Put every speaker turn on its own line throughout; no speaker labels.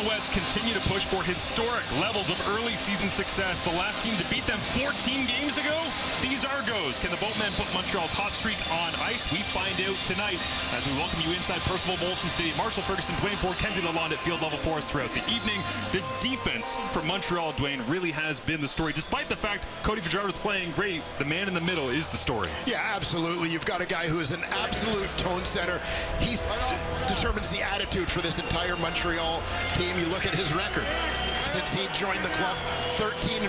Alouettes continue to push for historic levels of early season success. The last team to beat them 14 games ago, these Argos. Can the Boatmen put Montreal's hot streak on ice? We find out tonight as we welcome you inside Percival Molson Stadium. Marshall Ferguson, Dwayne Ford, Kenzie Lalonde at field level for us throughout the evening. This defense for Montreal, Dwayne, really has been the story. Despite the fact Cody Fajardo is playing great, the man in the middle is the story.
Yeah, absolutely. You've got a guy who is an absolute tone setter. He determines the attitude for this entire Montreal team. You look at his record since he joined the club, 13-1.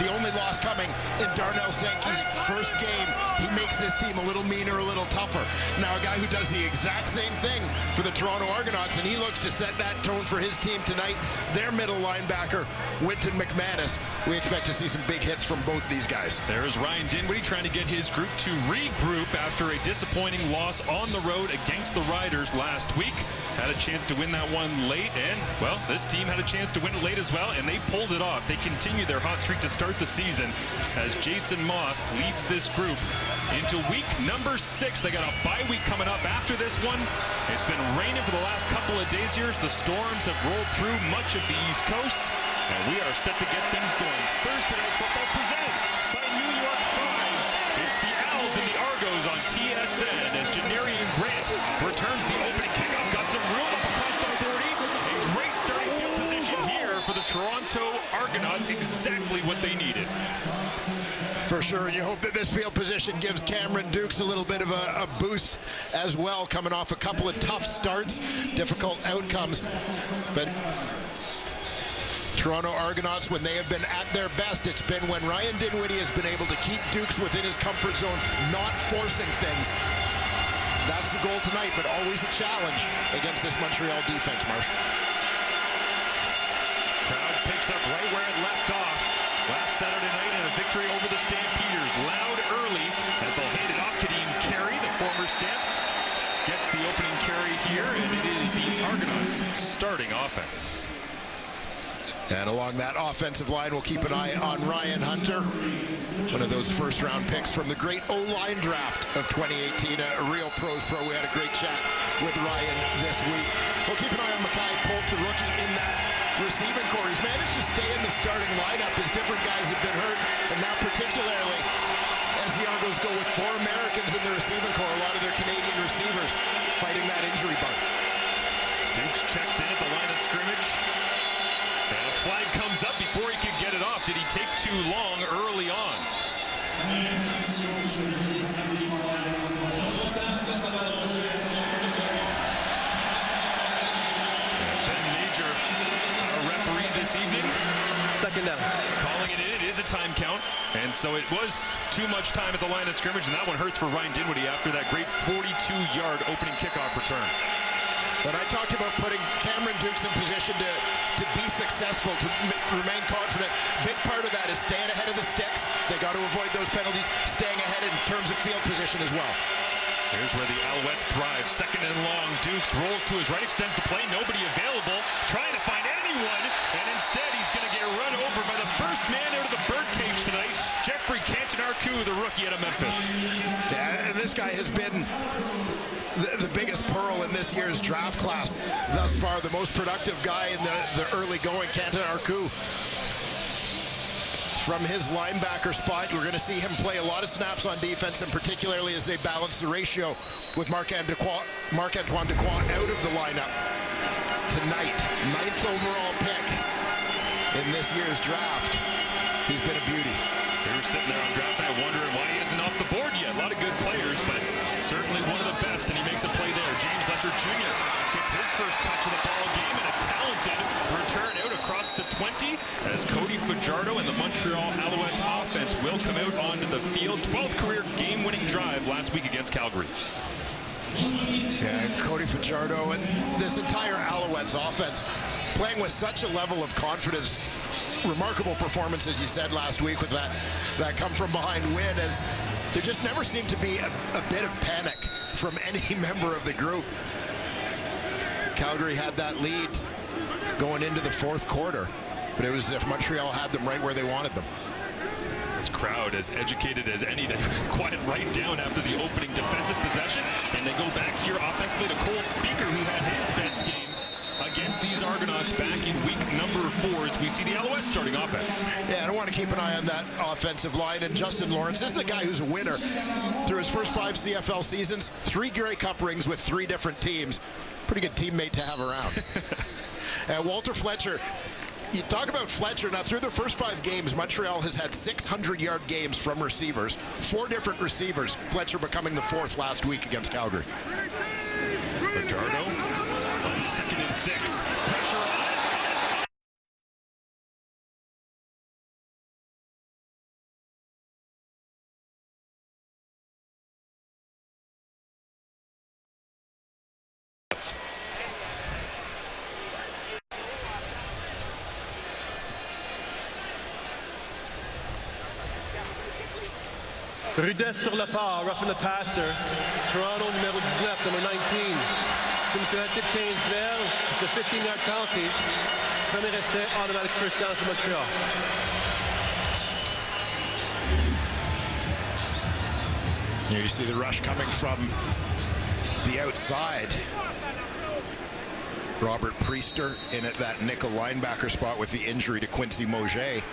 The only loss coming in Darnell Sankey's first game. He makes this team a little meaner, a little tougher. Now a guy who does the exact same thing for the Toronto Argonauts, and he looks to set that tone for his team tonight. Their middle linebacker, Winton McManus. We expect to see some big hits from both these guys.
There's Ryan Dinwiddie trying to get his group to regroup after a disappointing loss on the road against the Riders last week. Had a chance to win that one late, and, well, this team had a chance to win it late as well, and they pulled it off. They continue their hot streak to start the season as Jason Moss leads this group into week number 6. They got a bye week coming up after this one. It's been raining for the last couple of days here. The storms have rolled through much of the East Coast, and we are set to get things going. Thursday Night Football presented by New York Fives. It's the Owls and the Argos on TSN as Janarian Grant returns the opening kickoff. Got some room up across the 40. A great starting field position here for the Toronto Argonauts. Exactly what they needed.
For sure, and you hope that this field position gives Cameron Dukes a little bit of a boost as well, coming off a couple of tough starts, difficult outcomes. But Toronto Argonauts, when they have been at their best, it's been when Ryan Dinwiddie has been able to keep Dukes within his comfort zone, not forcing things. That's the goal tonight, but always a challenge against this Montreal defense, Marsh.
Crowd picks up right where it left off last Saturday night in a victory over the Stampeders. Loud early as they'll hand it off to Dean Carey, the former Stamp. Gets the opening carry here, and it is the Argonauts starting offense.
And along that offensive line, we'll keep an eye on Ryan Hunter, one of those first-round picks from the great O-line draft of 2018, a real pros pro. We had a great chat with Ryan this week. We'll keep an eye on Mackay Polk, the rookie in that receiving core. He's managed to stay in the starting lineup as different guys have been hurt, and now particularly as the Argos go with 4 Americans in the receiving core, a lot of their Canadian receivers fighting that injury bug.
Dukes checks in at the line of scrimmage. And a flag comes up before he could get it off. Did he take too long early on? Ben Major, our referee this evening.
Second down.
Calling it in. It is a time count. And so it was too much time at the line of scrimmage, and that one hurts for Ryan Dinwiddie after that great 42-yard opening kickoff return.
But I talked about putting Cameron Dukes in position to be successful, to remain confident. Big part of that is staying ahead of the sticks. They got to avoid those penalties, staying ahead in terms of field position as well.
Here's where the Alouettes thrive. Second and long. Dukes rolls to his right, extends the play. Nobody available. Trying to find anyone, and instead he's going to get run over by the first man out of the birdcage tonight, Jeffrey Canton-Arcou, the rookie out of Memphis.
Yeah, and this guy has been the biggest pearl in this year's draft class thus far, the most productive guy in the early going, Canton-Arcou. From his linebacker spot, we're going to see him play a lot of snaps on defense, and particularly as they balance the ratio with Marc-Antoine Dequoy out of the lineup tonight. 9th overall pick in this year's draft. He's been a beauty.
They were sitting there on draft night wondering why he isn't off the board yet. A lot of good players, but certainly one of the best, and he makes a play there. James Letcher Jr. gets his first touch of the ball game, and a talented return out across the 20 as Cody Fajardo and the Montreal Alouettes offense will come out onto the field. 12th career game-winning drive last week against Calgary.
Yeah, Cody Fajardo and this entire Alouettes offense playing with such a level of confidence. Remarkable performance, as you said last week, with that come-from-behind win, as there just never seemed to be a bit of panic from any member of the group. Calgary had that lead going into the 4th quarter, but it was as if Montreal had them right where they wanted them.
This crowd, as educated as any, they quiet right down after the opening defensive possession, and they go back here offensively to Cole Speaker, who had his best game against these Argonauts back in week number 4 as we see the Alouettes starting offense.
Yeah, I don't want to keep an eye on that offensive line. And Justin Lawrence, this is a guy who's a winner. Through his first 5 CFL seasons, 3 Grey Cup rings with 3 different teams. Pretty good teammate to have around. Walter Fletcher, you talk about Fletcher. Now, through the first 5 games, Montreal has had 600-yard games from receivers. 4 different receivers, Fletcher becoming the 4th last week against Calgary.
Fajardo on 2nd and 6. Pressure on.
Rudesse sur le pas, roughing the passer. Toronto numéro 19, number 19. C'est une pénalité de 15 verges. It's a 15-yard penalty. Premier essai, automatic first down for Montreal.
Here you see the rush coming from the outside. Robert Priester in at that nickel linebacker spot with the injury to Quincy Mauger.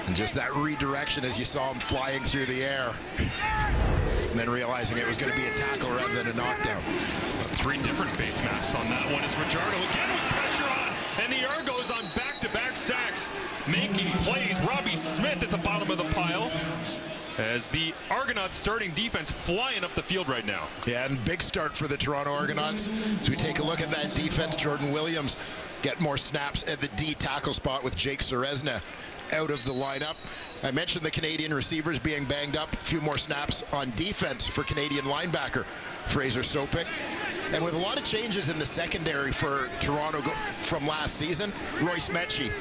And just that redirection as you saw him flying through the air. And then realizing it was going to be a tackle rather than a knockdown.
3 different face masks on that one. It's Fajardo again with pressure on. And the Argos on back-to-back sacks, making plays. Robbie Smith at the bottom of the pile. As the Argonauts starting defense flying up the field right now.
Yeah, and big start for the Toronto Argonauts. As we take a look at that defense, Jordan Williams get more snaps at the D tackle spot with Jake Serezna out of the lineup. I mentioned the Canadian receivers being banged up. A few more snaps on defense for Canadian linebacker Fraser Sopik. And with a lot of changes in the secondary for Toronto from last season, Royce Metchie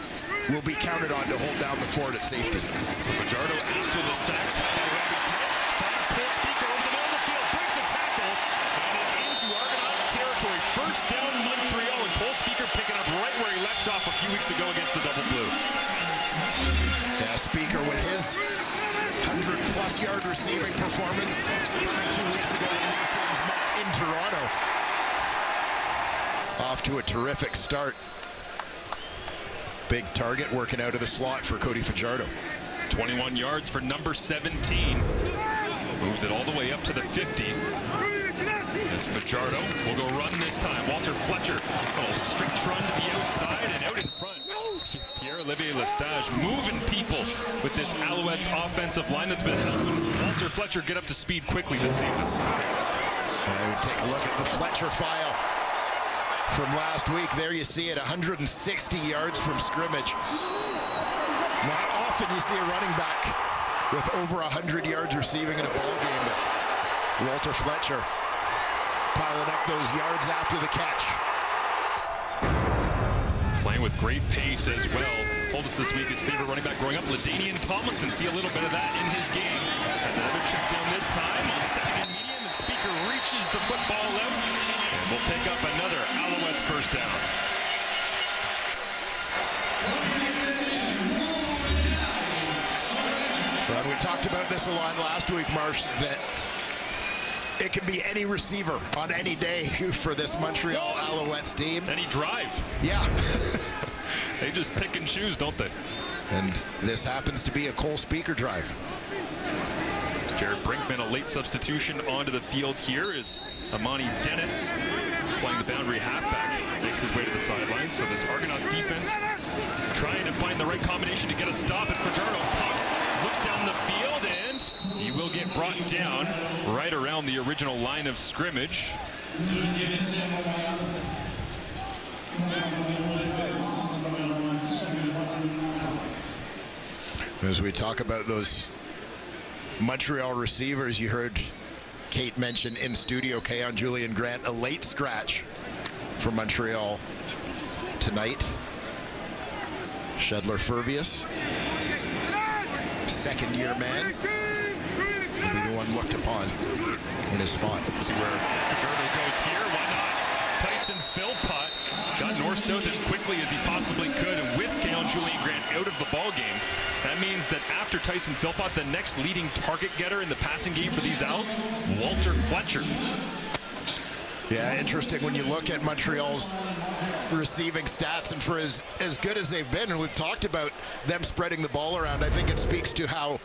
will be counted on to hold down the fort at safety.
Fajardo after the sack by Robbie Smith. Finds Cole Speaker over the middle of the field, breaks a tackle, and is into Argonauts territory. First down Montreal, and Cole Speaker picking up right where he left off a few weeks ago against the Double Blue.
Yeah, Speaker with his 100-plus yard receiving performance 2 weeks ago when these teams met in Toronto. Off to a terrific start. Big target working out of the slot for Cody Fajardo.
21 yards for number 17. Moves it all the way up to the 50. As Fajardo will go run this time. Walter Fletcher, a little strict run to the outside and out in front. Pierre-Olivier Lestage moving people with this Alouettes offensive line that's been helping Walter Fletcher get up to speed quickly this season.
And take a look at the Fletcher file from last week. There you see it, 160 yards from scrimmage. Not often you see a running back with over 100 yards receiving in a ball game, but Walter Fletcher piling up those yards after the catch.
Playing with great pace as well. Told us this week his favorite running back growing up, LaDainian Tomlinson. See a little bit of that in his game. Has another check down this time on 2nd and medium, and Speaker reaches the football out, and we'll pick up another Alouettes first down.
Well, we talked about this a lot last week, Marsh, that it can be any receiver on any day for this Montreal Alouettes team.
Any drive.
Yeah.
They just pick and choose, don't they?
And this happens to be a Cole Speaker drive.
Jared Brinkman, a late substitution onto the field here is Amani Dennis playing the boundary halfback, makes his way to the sidelines. So this Argonauts defense trying to find the right combination to get a stop as Fajardo pops, looks down the field, and he will get brought down right around the original line of scrimmage.
As we talk about those Montreal receivers, you heard Kate mention in studio, Keon Julian Grant, a late scratch for Montreal tonight. Shedler Furvius, second-year man, will be the one looked upon in his spot.
See where Fajardo goes here. Why not? Tyson Philpott got north-south as quickly as he possibly could, and with Keon Julian Grant out of the ball game, that means that after Tyson Philpott, the next leading target getter in the passing game for these Owls, Walter Fletcher.
Yeah, interesting when you look at Montreal's receiving stats, and for as good as they've been, and we've talked about them spreading the ball around, I think it speaks to how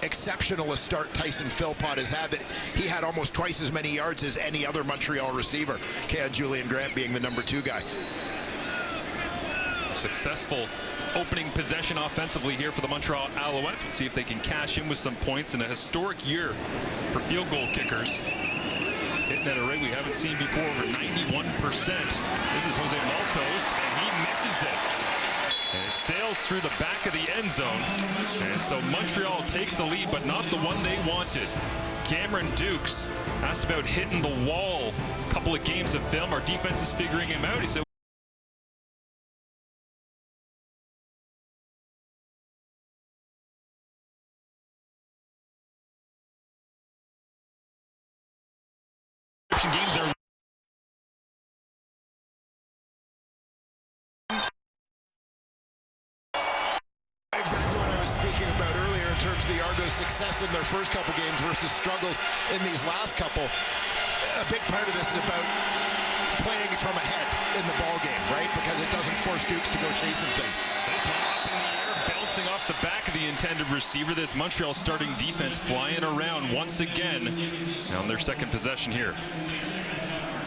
exceptional a start Tyson Philpott has had, that he had almost twice as many yards as any other Montreal receiver, Julian Grant being the number 2 guy.
Successful opening possession offensively here for the Montreal Alouettes. We'll see if they can cash in with some points in a historic year for field goal kickers. Hitting at a rate we haven't seen before, over 91%. This is Jose Maltos, and he misses it. And it sails through the back of the end zone. And so Montreal takes the lead, but not the one they wanted. Cameron Dukes asked about hitting the wall. A couple of games of film. Our defense is figuring him out. He said, game there.
Exactly what I was speaking about earlier in terms of the Argos' success in their first couple games versus struggles in these last couple. A big part of this is about playing from ahead in the ball game, right? Because it doesn't force Dukes to go chasing things.
This one up in the air, bouncing off the back of the intended receiver. This Montreal starting defense flying around once again on their second possession here.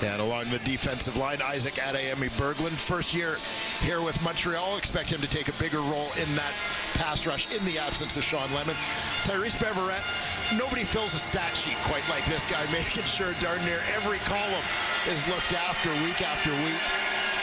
And along the defensive line, Isaac Adeyemi-Berglund, first year here with Montreal. Expect him to take a bigger role in that pass rush in the absence of Sean Lemon. Tyrese Beverette, nobody fills a stat sheet quite like this guy, making sure darn near every column is looked after week after week.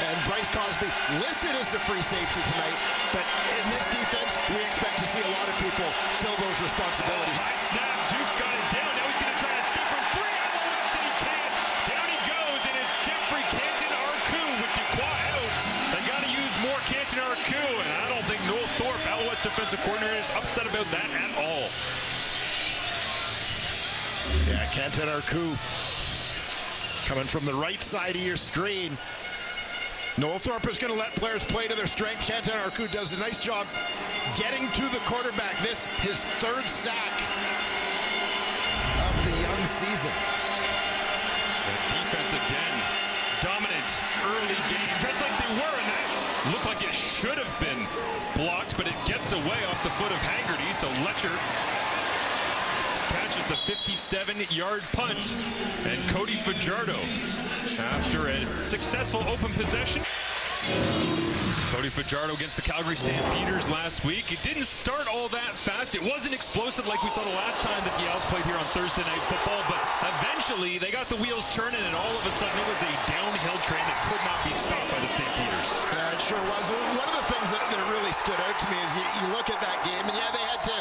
And Bryce Cosby listed as the free safety tonight, but in this defense, we expect to see a lot of people fill those responsibilities.
Nice snap, Duke's got it down. Now he's going to try to skip from 3 on the left, and he can't. Down he goes, and it's Jeffrey Canton-Arcou with Duquois out. They got to use more Canton-Arcou, and I don't think Noel Thorpe, Alouettes defensive coordinator, is upset about that at all.
Yeah, Canton-Arcou coming from the right side of your screen. Noel Thorpe is going to let players play to their strength. Canton-Arcou does a nice job getting to the quarterback. This his 3rd sack of the young season.
The defense again, dominant early game, just like they were, and that looked like it should have been blocked, but it gets away off the foot of Haggerty, so Letcher catches the 57-yard punt, and Cody Fajardo, after a successful open possession. Cody Fajardo against the Calgary Stampeders last week. It didn't start all that fast. It wasn't explosive like we saw the last time that the Owls played here on Thursday Night Football, but eventually they got the wheels turning, and all of a sudden it was a downhill train that could not be stopped by the Stampeders.
It sure was. One of the things that really stood out to me is you look at that game, and yeah, they had to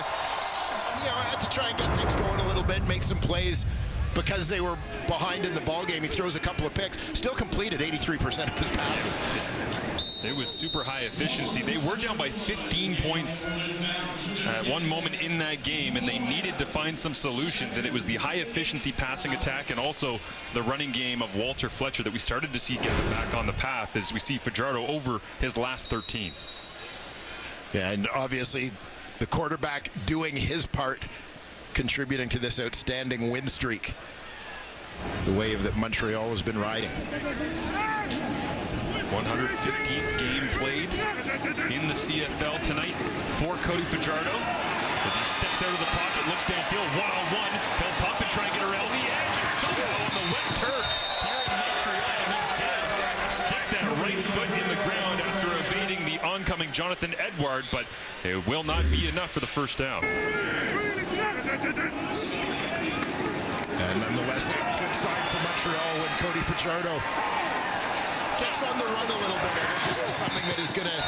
try and get things going a little bit, make some plays because they were behind in the ball game. He throws a couple of picks, still completed 83% of his passes.
It was super high efficiency. They were down by 15 points at one moment in that game, and they needed to find some solutions, and it was the high efficiency passing attack and also the running game of Walter Fletcher that we started to see get them back on the path as we see Fajardo over his last 13.
Yeah, and obviously the quarterback doing his part, contributing to this outstanding win streak, the wave that Montreal has been riding.
115th game played in the CFL tonight for Cody Fajardo. As he steps out of the pocket, looks downfield, one-on-one. He'll pop and try and get around the edge, and somehow on the wet turf, steering Montreal, and he did stick that right foot in the ground after evading the oncoming Jonathan Edward, but it will not be enough for the first down.
And nonetheless, a good sign for Montreal when Cody Fajardo gets on the run a little bit. I think this is something that is going to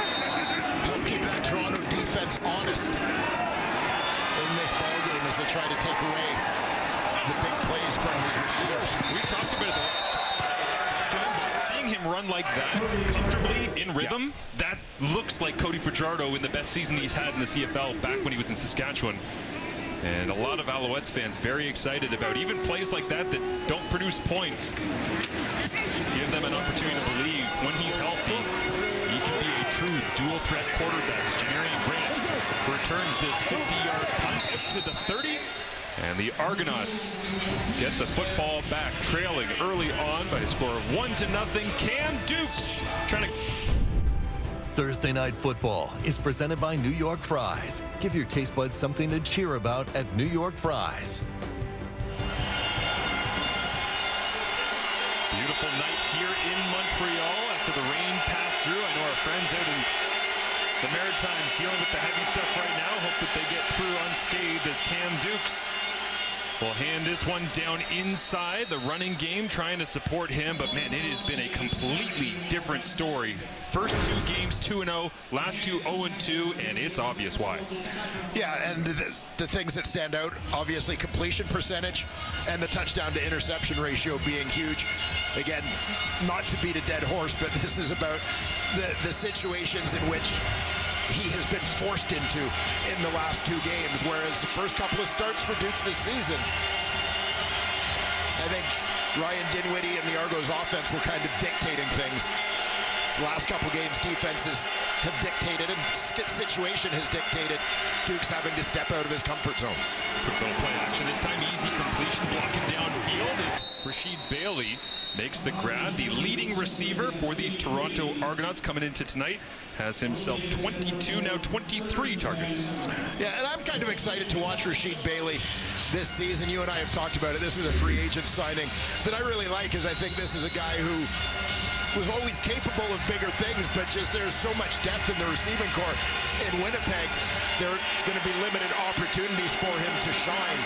help keep that Toronto defense honest in this ballgame as they try to take away the big plays from his receivers.
We talked about it the last time. Seeing him run like that comfortably in rhythm, that looks like Cody Fajardo in the best season he's had in the CFL back when he was in Saskatchewan. And a lot of Alouettes fans very excited about even plays like that that don't produce points. Give them an opportunity to believe when he's healthy, he can be a true dual threat quarterback. As Janarian Grant returns this 50-yard punt out to the 30. And the Argonauts get the football back, trailing early on by a score of 1-0. Cam Dukes trying to...
Thursday Night Football is presented by New York Fries. Give your taste buds something to cheer about at New York Fries.
Beautiful night here in Montreal after the rain passed through. I know our friends out in the Maritimes dealing with the heavy stuff right now. Hope that they get through unscathed as Cam Dukes will hand this one down inside the running game, trying to support him. But man, it has been a completely different story. First 2 games 2-0, last 2 0-2, and it's obvious why.
Yeah, and the things that stand out, obviously completion percentage and the touchdown to interception ratio being huge. Again, not to beat a dead horse, but this is about the situations in which he has been forced into in the last 2 games, whereas the first couple of starts for Dukes this season, I think Ryan Dinwiddie and the Argos offense were kind of dictating things. The last couple games, defenses have dictated and situation has dictated Dukes having to step out of his comfort zone.
Quick little play action this time, easy completion, blocking downfield as Rasheed Bailey makes the grab. The leading receiver for these Toronto Argonauts coming into tonight has himself 22, now 23 targets.
Yeah, and I'm kind of excited to watch Rasheed Bailey this season. You and I have talked about it. This was a free agent signing that I really like, is I think this is a guy who was always capable of bigger things, but just there's so much depth in the receiving corps in Winnipeg. There are going to be limited opportunities for him to shine.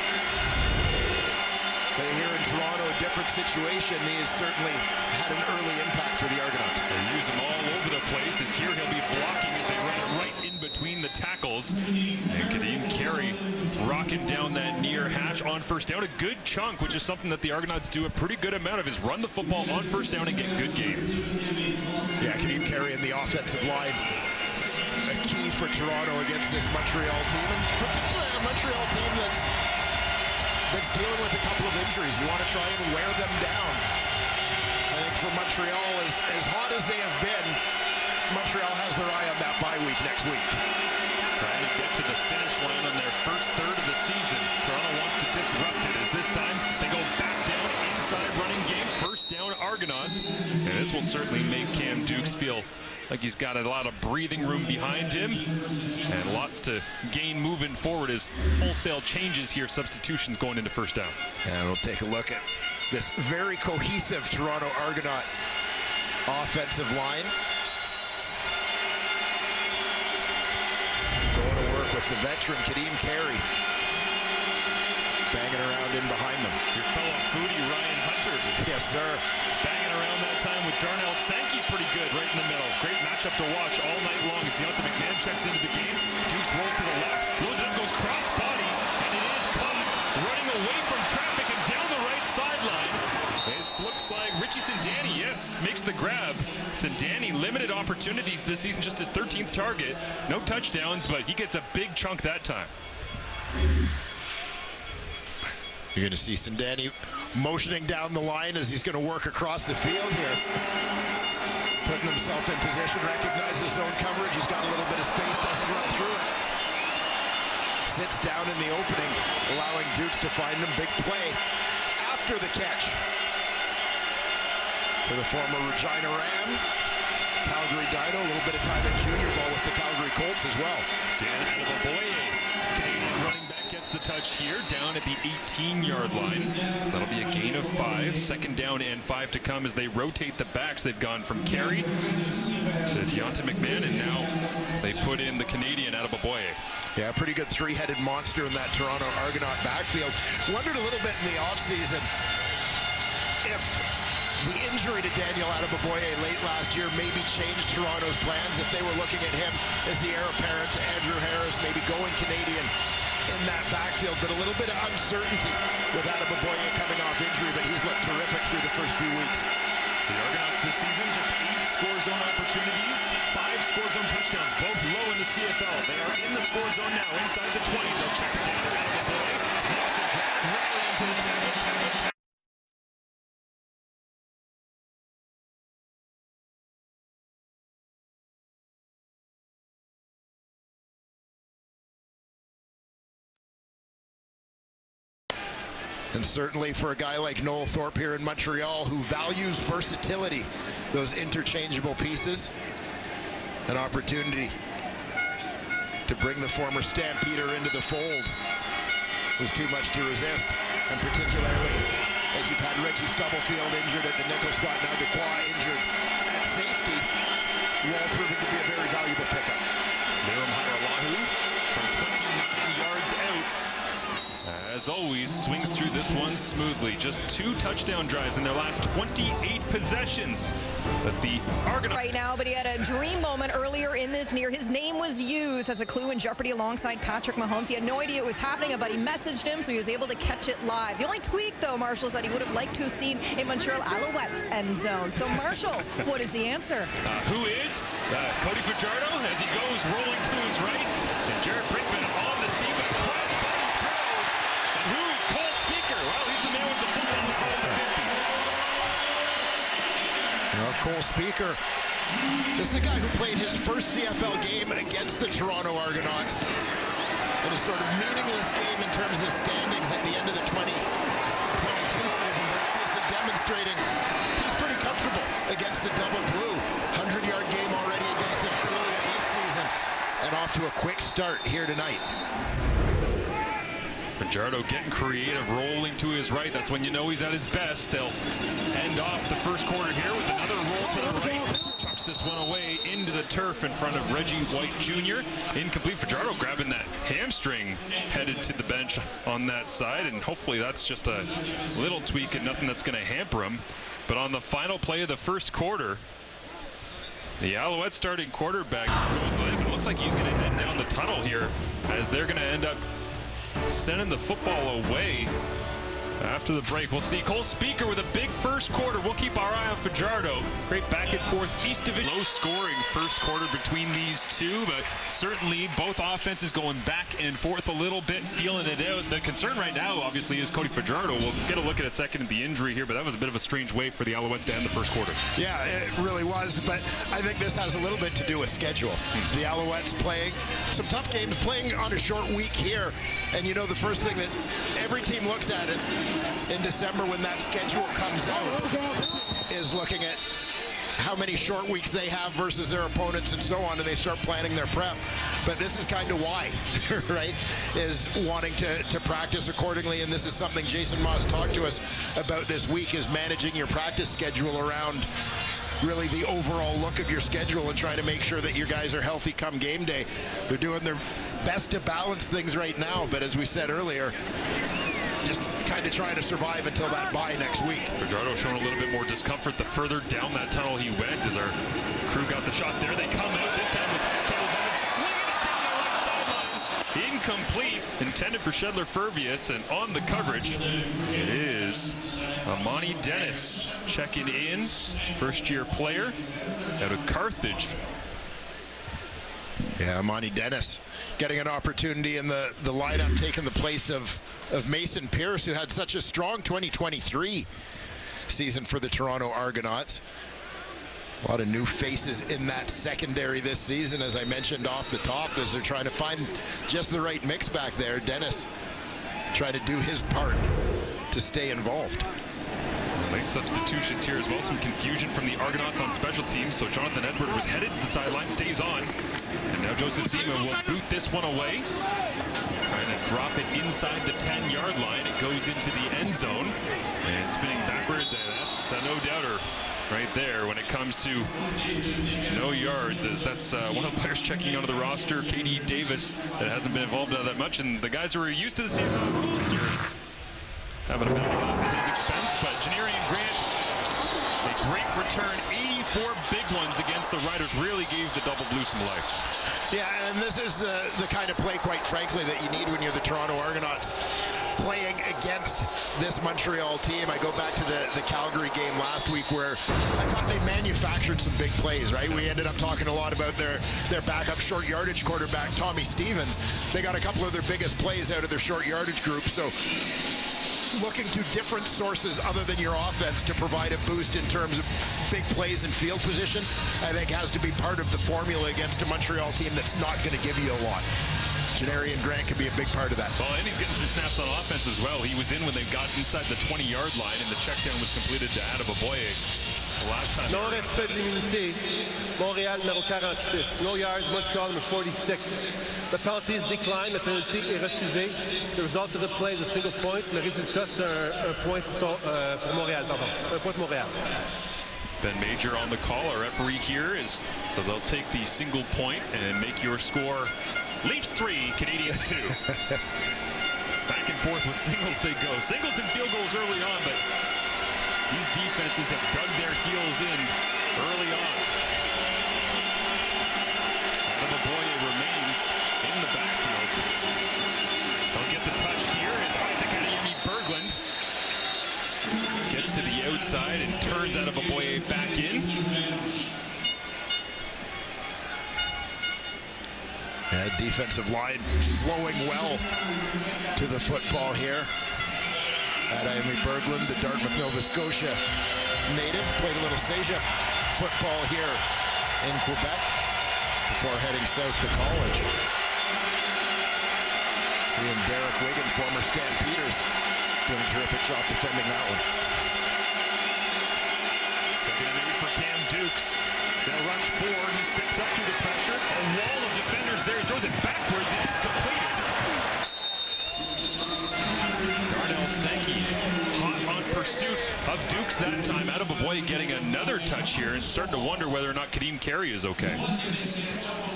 But here in Toronto, a different situation. He has certainly had an early impact for the Argonauts.
They use him all over the place, as here he'll be blocking as they run it right in between the tackles. And Kadeem Carey rocking down that near hash on first down. A good chunk, which is something that the Argonauts do a pretty good amount of, is run the football on first down and get good gains.
Yeah, Kadeem Carey and the offensive line, a key for Toronto against this Montreal team, and particularly a Montreal team that's dealing with a couple of injuries. You want to try and wear them down. I think for Montreal, as hot as they have been, Montreal has their eye on that bye week next week.
Trying to get to the finish line on their first third of the season. Toronto wants to disrupt it, as this time they go back down inside running game. First down Argonauts. And this will certainly make Cam Dukes feel like he's got a lot of breathing room behind him and lots to gain moving forward as wholesale changes here, substitutions going into first down.
And we'll take a look at this very cohesive Toronto Argonaut offensive line. Going to work with the veteran Kadeem Carey, banging around in behind them.
Your fellow foodie Ryan Hunter.
Yes, sir.
Banging around that time with Darnell Sankey, pretty good right in the middle. Great matchup to watch all night long as Deonta McMahon checks into the game. Dukes rolls to the left, blows it up, goes cross body, and it is caught running away from traffic and down the right sideline. It looks like Richie Sindani, yes, makes the grab. Sindani, limited opportunities this season, just his 13th target. No touchdowns, but he gets a big chunk that time.
You're going to see Sindani motioning down the line as he's going to work across the field here. Putting himself in position, recognizes zone coverage. He's got a little bit of space, doesn't run through it. Sits down in the opening, allowing Dukes to find him. Big play after the catch for the former Regina Ram. Calgary Dino, a little bit of time in junior ball with the Calgary Colts as well.
Dan Adeboboye, Canadian running back, gets the touch here down at the 18-yard line. So that'll be a gain of 5. Second down and 5 to come as they rotate the backs. They've gone from Carey to Deonta McMahon, and now they put in the Canadian Adeboboye.
Yeah, pretty good three-headed monster in that Toronto Argonaut backfield. Wondered a little bit in the offseason if the injury to Daniel Adeboboye late last year maybe changed Toronto's plans, if they were looking at him as the heir apparent to Andrew Harris, maybe going Canadian in that backfield, but a little bit of uncertainty with Adeboboye coming off injury, but he's looked terrific through the first few weeks.
The Argonauts this season, just 8 score zone opportunities, 5 score zone touchdowns, both low in the CFL. They are in the score zone now, inside the 20. They'll check it down to Adeboboye. Makes the grab right into the tackle.
And certainly for a guy like Noel Thorpe here in Montreal who values versatility, those interchangeable pieces, an opportunity to bring the former Stampeder into the fold was too much to resist. And particularly as you've had Reggie Stubblefield injured at the nickel spot, now Dubois injured at safety, Wall proving to be a very valuable pickup.
Miram Haralahu from 29 yards out. As always, swings through this one smoothly. Just 2 touchdown drives in their last 28 possessions. But the Argonauts
right now, but he had a dream moment earlier in this near. His name was used as a clue in jeopardy alongside Patrick Mahomes. He had no idea it was happening, but he messaged him, so he was able to catch it live. The only tweak, though, Marshall, is that he would have liked to have seen a Montreal Alouettes end zone. So, Marshall, what is the answer?
Who is Cody Fajardo as he goes rolling to his right. And Jared Brinkman on the team, but cross-body throw. And who is Cole Speaker? Well, he's the man with the football across the 50.
Well, Cole Speaker, this is a guy who played his first CFL game against the Toronto Argonauts in a sort of meaningless game in terms of the standings at the end of the 2022 season, but obviously demonstrating he's pretty comfortable against the double blue. 100-yard game already against them earlier this season, and off to a quick start here tonight.
Fajardo getting creative, rolling to his right. That's when you know he's at his best. They'll end off the first quarter here with another roll to the right. Tucks this one away into the turf in front of Reggie White Jr. Incomplete. Fajardo grabbing that hamstring, headed to the bench on that side, and hopefully that's just a little tweak and nothing that's going to hamper him. But on the final play of the first quarter, the Alouettes starting quarterback goes in, but it looks like he's going to head down the tunnel here as they're going to end up sending the football away after the break. We'll see Cole Speaker with a big first quarter. We'll keep our eye on Fajardo. Great back and forth East Division. Low scoring first quarter between these two, but certainly both offenses going back and forth a little bit, feeling it out. The concern right now, obviously, is Cody Fajardo. We'll get a look at a second at the injury here, but that was a bit of a strange way for the Alouettes to end the first quarter.
Yeah, it really was, but I think this has a little bit to do with schedule. The Alouettes playing some tough games, playing on a short week here, and you know the first thing that every team looks at it in December when that schedule comes out is looking at how many short weeks they have versus their opponents and so on, and they start planning their prep. But this is kind of why, right, is wanting to practice accordingly, and this is something Jason Moss talked to us about this week, is managing your practice schedule around really the overall look of your schedule and trying to make sure that your guys are healthy come game day. They're doing their best to balance things right now, but as we said earlier, just kind of trying to survive until that bye next week.
Fajardo showing a little bit more discomfort the further down that tunnel he went as our crew got the shot there. They come out this time with Kendall Bennett slinging it down the right sideline. Incomplete, intended for Shedler Furvius, and on the coverage, it is Amani Dennis checking in, first-year player out of Carthage.
Yeah, Amani Dennis getting an opportunity in the lineup, taking the place of Mason Pierce, who had such a strong 2023 season for the Toronto Argonauts. A lot of new faces in that secondary this season, as I mentioned off the top, as they're trying to find just the right mix back there. Dennis trying to do his part to stay involved.
Late substitutions here as well. Some confusion from the Argonauts on special teams. So Jonathan Edward was headed to the sideline, stays on. And now Joseph Zima will boot this one away. Trying to drop it inside the 10-yard line. It goes into the end zone. And spinning backwards, and that's a no-doubter right there when it comes to no yards, as that's one of the players checking onto the roster, KD Davis, that hasn't been involved that much. And the guys who are used to the CFL rules are having a bit of a laugh at his expense, but Janarian Grant, a great return, 84 big ones against the Riders, really gave the double blue some life.
Yeah, and this is the kind of play, quite frankly, that you need when you're the Toronto Argonauts playing against this Montreal team. I go back to the Calgary game last week where I thought they manufactured some big plays, right? We ended up talking a lot about their backup short yardage quarterback, Tommy Stevens. They got a couple of their biggest plays out of their short yardage group, so looking to different sources other than your offense to provide a boost in terms of big plays and field position, I think has to be part of the formula against a Montreal team that's not going to give you a lot. Janarian Grant could be a big part of that.
Well, and he's getting some snaps on offense as well. He was in when they got inside the 20-yard line, and the check down was completed to Adeboboye the last time.
Non respect de l'immunité. Montréal numéro 46. No yards, Montreal number 46. The penalty is declined. La pénalité est refusée. The result of the play is a single point. Le résultat, c'est un point pour Montréal. Pardon. Un point pour Montréal.
Ben Major on the call. Our referee here is, so they'll take the single point and make your score Leafs 3, Canadiens 2. Back and forth with singles they go. Singles and field goals early on, but these defenses have dug their heels in early on. Adeboboye remains in the backfield. They'll get the touch here. It's Isaac Berglund. Gets to the outside and turns Adeboboye back in.
Defensive line flowing well to the football here. Adeyemi Berglund, the Dartmouth, Nova Scotia native, played a little Seja football here in Quebec before heading south to college. He and Derek Wigan, former Stampeders, doing a terrific job defending that one.
Second and 8 for Cam Dukes. Gonna rush 4. He steps up to the pressure. A wall of defenders there. He throws it backwards. It is completed. Darnell Sankey hot on pursuit of Dukes that time. Adeboboye getting another touch here and starting to wonder whether or not Kadeem Carey is okay.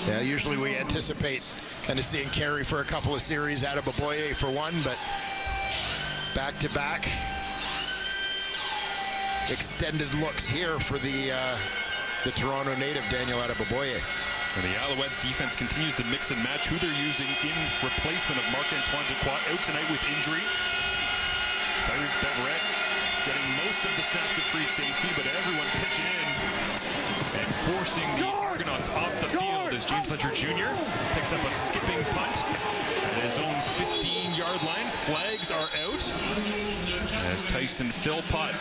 Yeah, usually we anticipate kind of seeing Carey for a couple of series, Adeboboye for one, but back-to-back extended looks here for the Toronto native, Daniel Adeboboye.
And the Alouettes defense continues to mix and match who they're using in replacement of Marc-Antoine Dequoy, out tonight with injury. Tyrese Beverett getting most of the snaps at free safety, but everyone pitching in and forcing the Argonauts off the field as James Letcher Jr. picks up a skipping punt at his own 15-yard line. Flags are out as Tyson Philpott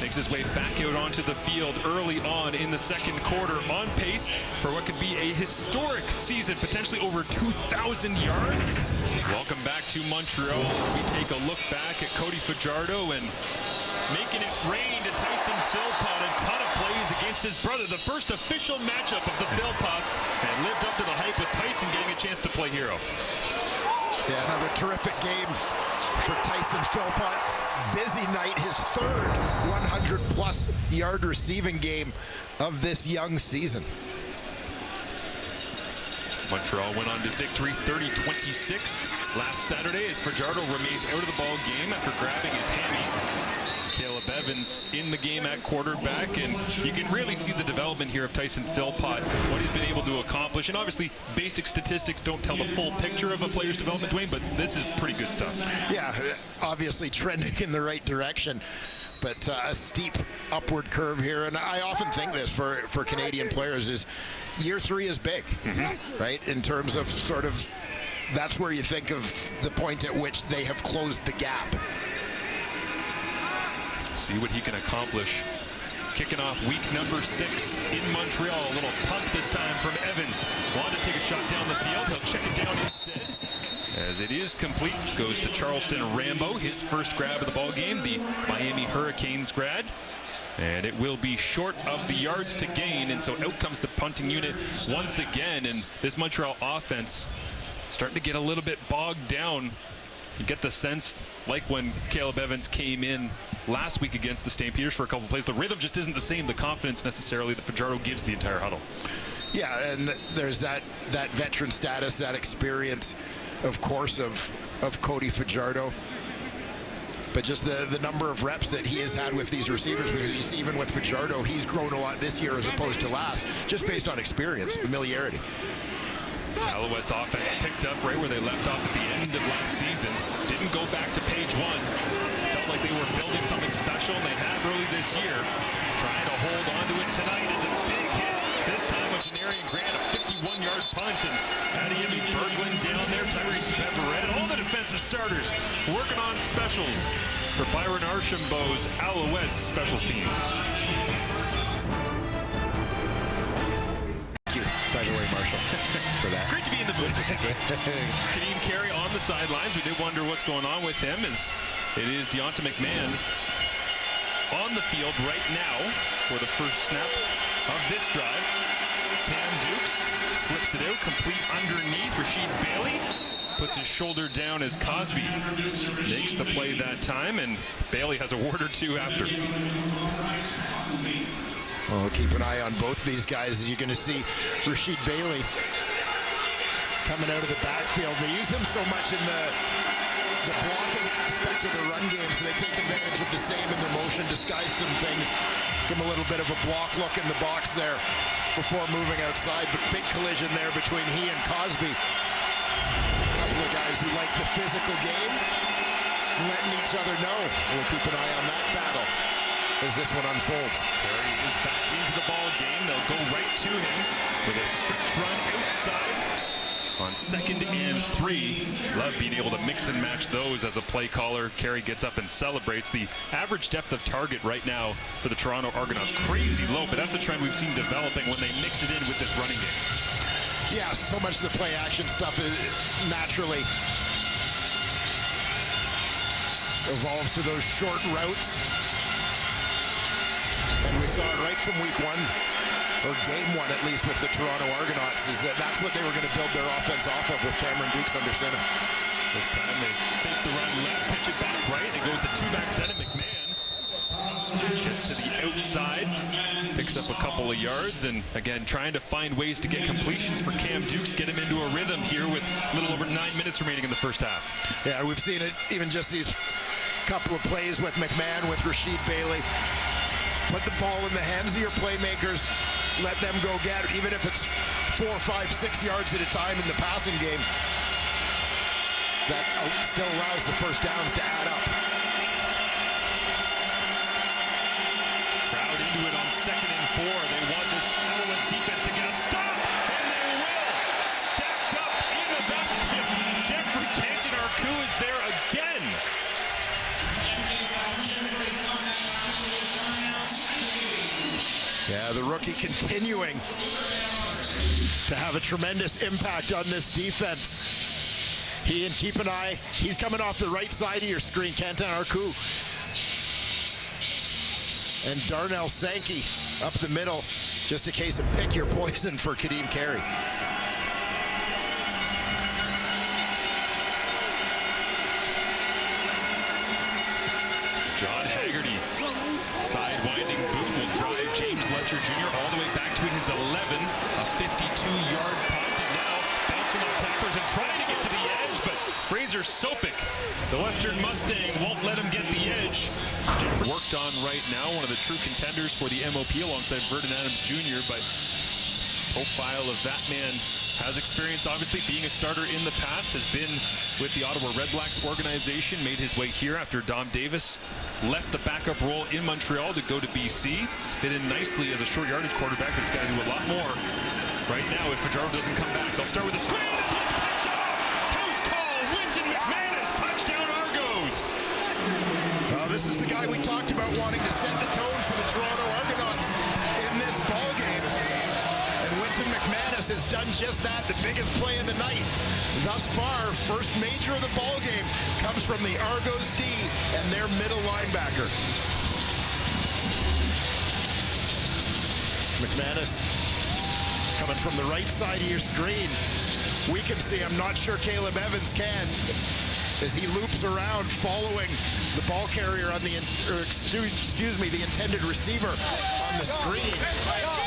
makes his way back out onto the field early on in the second quarter, on pace for what could be a historic season, potentially over 2,000 yards. Welcome back to Montreal as we take a look back at Cody Fajardo and making it rain to Tyson Philpott. A ton of plays against his brother. The first official matchup of the Philpotts, and lived up to the hype with Tyson getting a chance to play hero.
Yeah, another terrific game for Tyson Philpott. Busy night, his third 100-plus yard receiving game of this young season.
Montreal went on to victory 30-26 last Saturday as Fajardo remains out of the ball game after grabbing his hammy. Caleb Evans in the game at quarterback, and you can really see the development here of Tyson Philpott, what he's been able to accomplish. And obviously, basic statistics don't tell the full picture of a player's development, Dwayne, but this is pretty good stuff. Yeah,
obviously trending in the right direction, but a steep upward curve here. And I often think this for Canadian players is year 3 is big, right? In terms of sort of, that's where you think of the point at which they have closed the gap.
See what he can accomplish. Kicking off week number 6 in Montreal. A little pump this time from Evans. Wanted to take a shot down the field. He'll check it down instead. As it is complete, goes to Charleston Rambo, his first grab of the ball game, the Miami Hurricanes grad. And it will be short of the yards to gain, and so out comes the punting unit once again. And this Montreal offense starting to get a little bit bogged down. You get the sense, like when Caleb Evans came in last week against the Stampeders for a couple of plays, the rhythm just isn't the same, the confidence necessarily that Fajardo gives the entire huddle.
Yeah, and there's that veteran status, that experience, of course, of Cody Fajardo. But just the number of reps that he has had with these receivers, because you see even with Fajardo, he's grown a lot this year as opposed to last, just based on experience, familiarity.
Alouettes offense picked up right where they left off at the end of last season. Didn't go back to page 1. Felt like they were building something special, and they have early this year. Trying to hold on to it tonight is a big hit. This time with Janarian Grant, a 51-yard punt, and Adeyemi Berglund down there, Tyrese Beverett, all the defensive starters working on specials for Byron Archambault's Alouettes specials teams.
By the way, Marshall, for that.
Great to be in the booth. Kadeem Carey on the sidelines. We did wonder what's going on with him, as it is Deonta McMahon on the field right now for the first snap of this drive. Cam Dukes flips it out, complete underneath. Rasheed Bailey puts his shoulder down as Cosby makes the play that time, and Bailey has a word or two after.
Well, keep an eye on both these guys, as you're going to see Rasheed Bailey coming out of the backfield. They use him so much in the blocking aspect of the run game, so they take advantage of the same in their motion, disguise some things, give him a little bit of a block look in the box there before moving outside. But big collision there between he and Cosby. A couple of guys who like the physical game, letting each other know. We'll keep an eye on that battle as this one unfolds.
Carey is back into the ball game. They'll go right to him with a stretch run outside on 2nd and 3. Love being able to mix and match those as a play caller. Carey gets up and celebrates. The average depth of target right now for the Toronto Argonauts, crazy low, but that's a trend we've seen developing when they mix it in with this running game.
Yeah, so much of the play action stuff is naturally evolves to those short routes. And we saw it right from week 1. Or game 1, at least, with the Toronto Argonauts, is that's what they were going to build their offense off of with Cameron Dukes under center.
This time they take the run left, pitch it back right. They go with the 2-back set, and McMahon gets to the outside, picks up a couple of yards, and again, trying to find ways to get completions for Cam Dukes, get him into a rhythm here with a little over 9 minutes remaining in the first half.
Yeah, we've seen it even just these couple of plays with McMahon, with Rasheed Bailey. Put the ball in the hands of your playmakers. Let them go get it, even if it's 4, 5, 6 yards at a time in the passing game. That still allows the first downs to add up.
Crowd into it on 2nd and 4. They want this Alouettes defense to get a stop, and they will. Stacked up in the backfield. Jeffrey Canton-Arcou is there again.
Yeah, the rookie continuing to have a tremendous impact on this defense. He, and keep an eye, he's coming off the right side of your screen, Canton-Arcou. And Darnell Sankey up the middle, just a case of pick your poison for Kadeem Carey.
John Haggerty, side-winding boot will drive James Letcher Jr. all the way back to his 11, a 52-yard punt, and now bouncing off tacklers and trying to get to the edge, but Fraser Sopik, the Western Mustang, won't let him get the edge. Jeffrey worked on right now, one of the true contenders for the MOP alongside Vernon Adams Jr., but profile of that man has experience, obviously, being a starter in the past, has been with the Ottawa Red Blacks organization, made his way here after Dom Davis left the backup role in Montreal to go to BC. He's fit in nicely as a short yardage quarterback, but he's got to do a lot more. Right now, if Fajardo doesn't come back, they'll start with a screen. This one's picked up! House call, Winton McManus, touchdown Argos!
This is the guy we talked about wanting to set the tone for the Toronto Argonauts in this ball game. And Winton McManus has done just that, the biggest play of the night. Thus far, first major of the ball game comes from the Argos D and their middle linebacker. McManus coming from the right side of your screen. We can see, I'm not sure Caleb Evans can, as he loops around following the ball carrier on the, the intended receiver on the screen.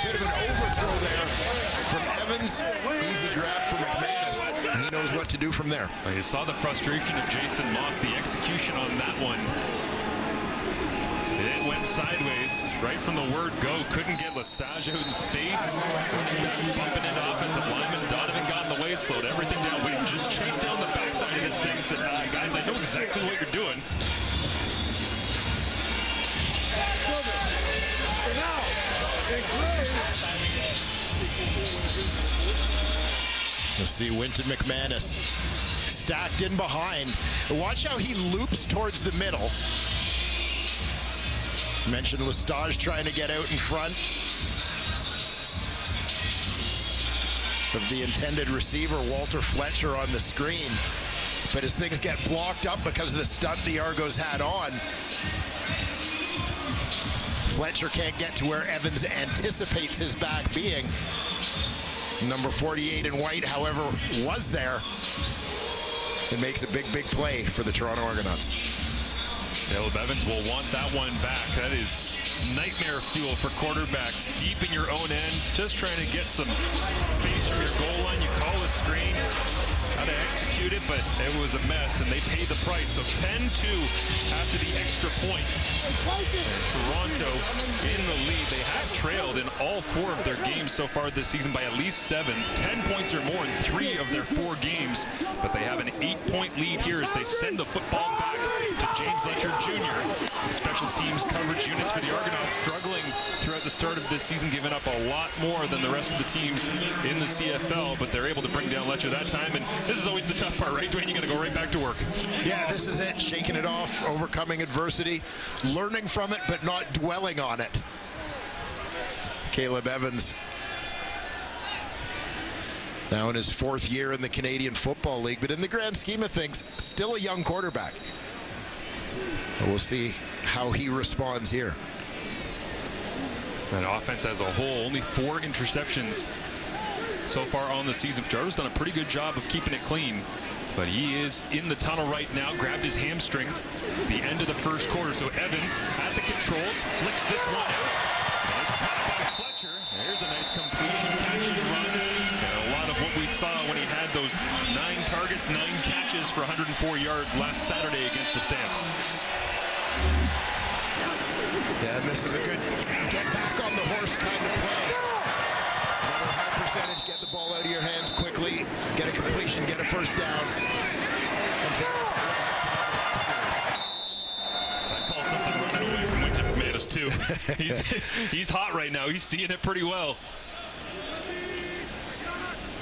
Bit of an overthrow there from Evans. Easy grab for McManus. He knows what to do from there.
Well, you saw the frustration of Jason Moss, the execution on that one. It went sideways right from the word go. Couldn't get Lestage out in space. Bumping into offensive lineman. Donovan got in the way, slowed everything down. We just chased down the backside of this thing and said, guys, I know exactly what you're doing.
You'll see Winton McManus stacked in behind. Watch how he loops towards the middle. Mentioned Lestage trying to get out in front. of the intended receiver, Walter Fletcher, on the screen. But as things get blocked up because of the stunt the Argos had on, Fletcher can't get to where Evans anticipates his back being. Number 48 in white, however, was there. It makes a big play for the Toronto Argonauts.
Caleb Evans will want that one back. That is nightmare fuel for quarterbacks. Deep in your own end, just trying to get some space from your goal line. You call a screen, how to execute it, but it was a mess, and they paid the price. So 10-2 after the extra point. And Toronto in the lead. They have trailed in all 4 of their games so far this season by at least 7. 10 points or more in 3 of their 4 games. But they have an 8-point lead here as they send the football back to James Letcher Jr. Special teams coverage units for the Argonauts struggling throughout the start of this season, giving up a lot more than the rest of the teams in the CFL, but they're able to bring down Letcher that time. And this is always the tough part, right, Dwayne? You got to go right back to work.
Yeah, this is it. Shaking it off, overcoming adversity, learning from it, but not dwelling on it. Caleb Evans, now in his 4th year in the Canadian Football League, but in the grand scheme of things, still a young quarterback. We'll see how he responds here.
That offense as a whole, only 4 interceptions so far on the season. Jardo's done a pretty good job of keeping it clean, but he is in the tunnel right now, grabbed his hamstring the end of the first quarter. So Evans at the controls, flicks this one out, and it's caught by Fletcher. There's a nice completion, catch and run, and a lot of what we saw when he had those 9 targets, 9 catches for 104 yards last Saturday against the Stamps.
Yeah, and this is a good get back on the horse kind of play. Another high percentage, get the ball out of your hands quickly, get a completion, get a first down.
I call something running away from Winter McManus too. He's hot right now. He's seeing it pretty well.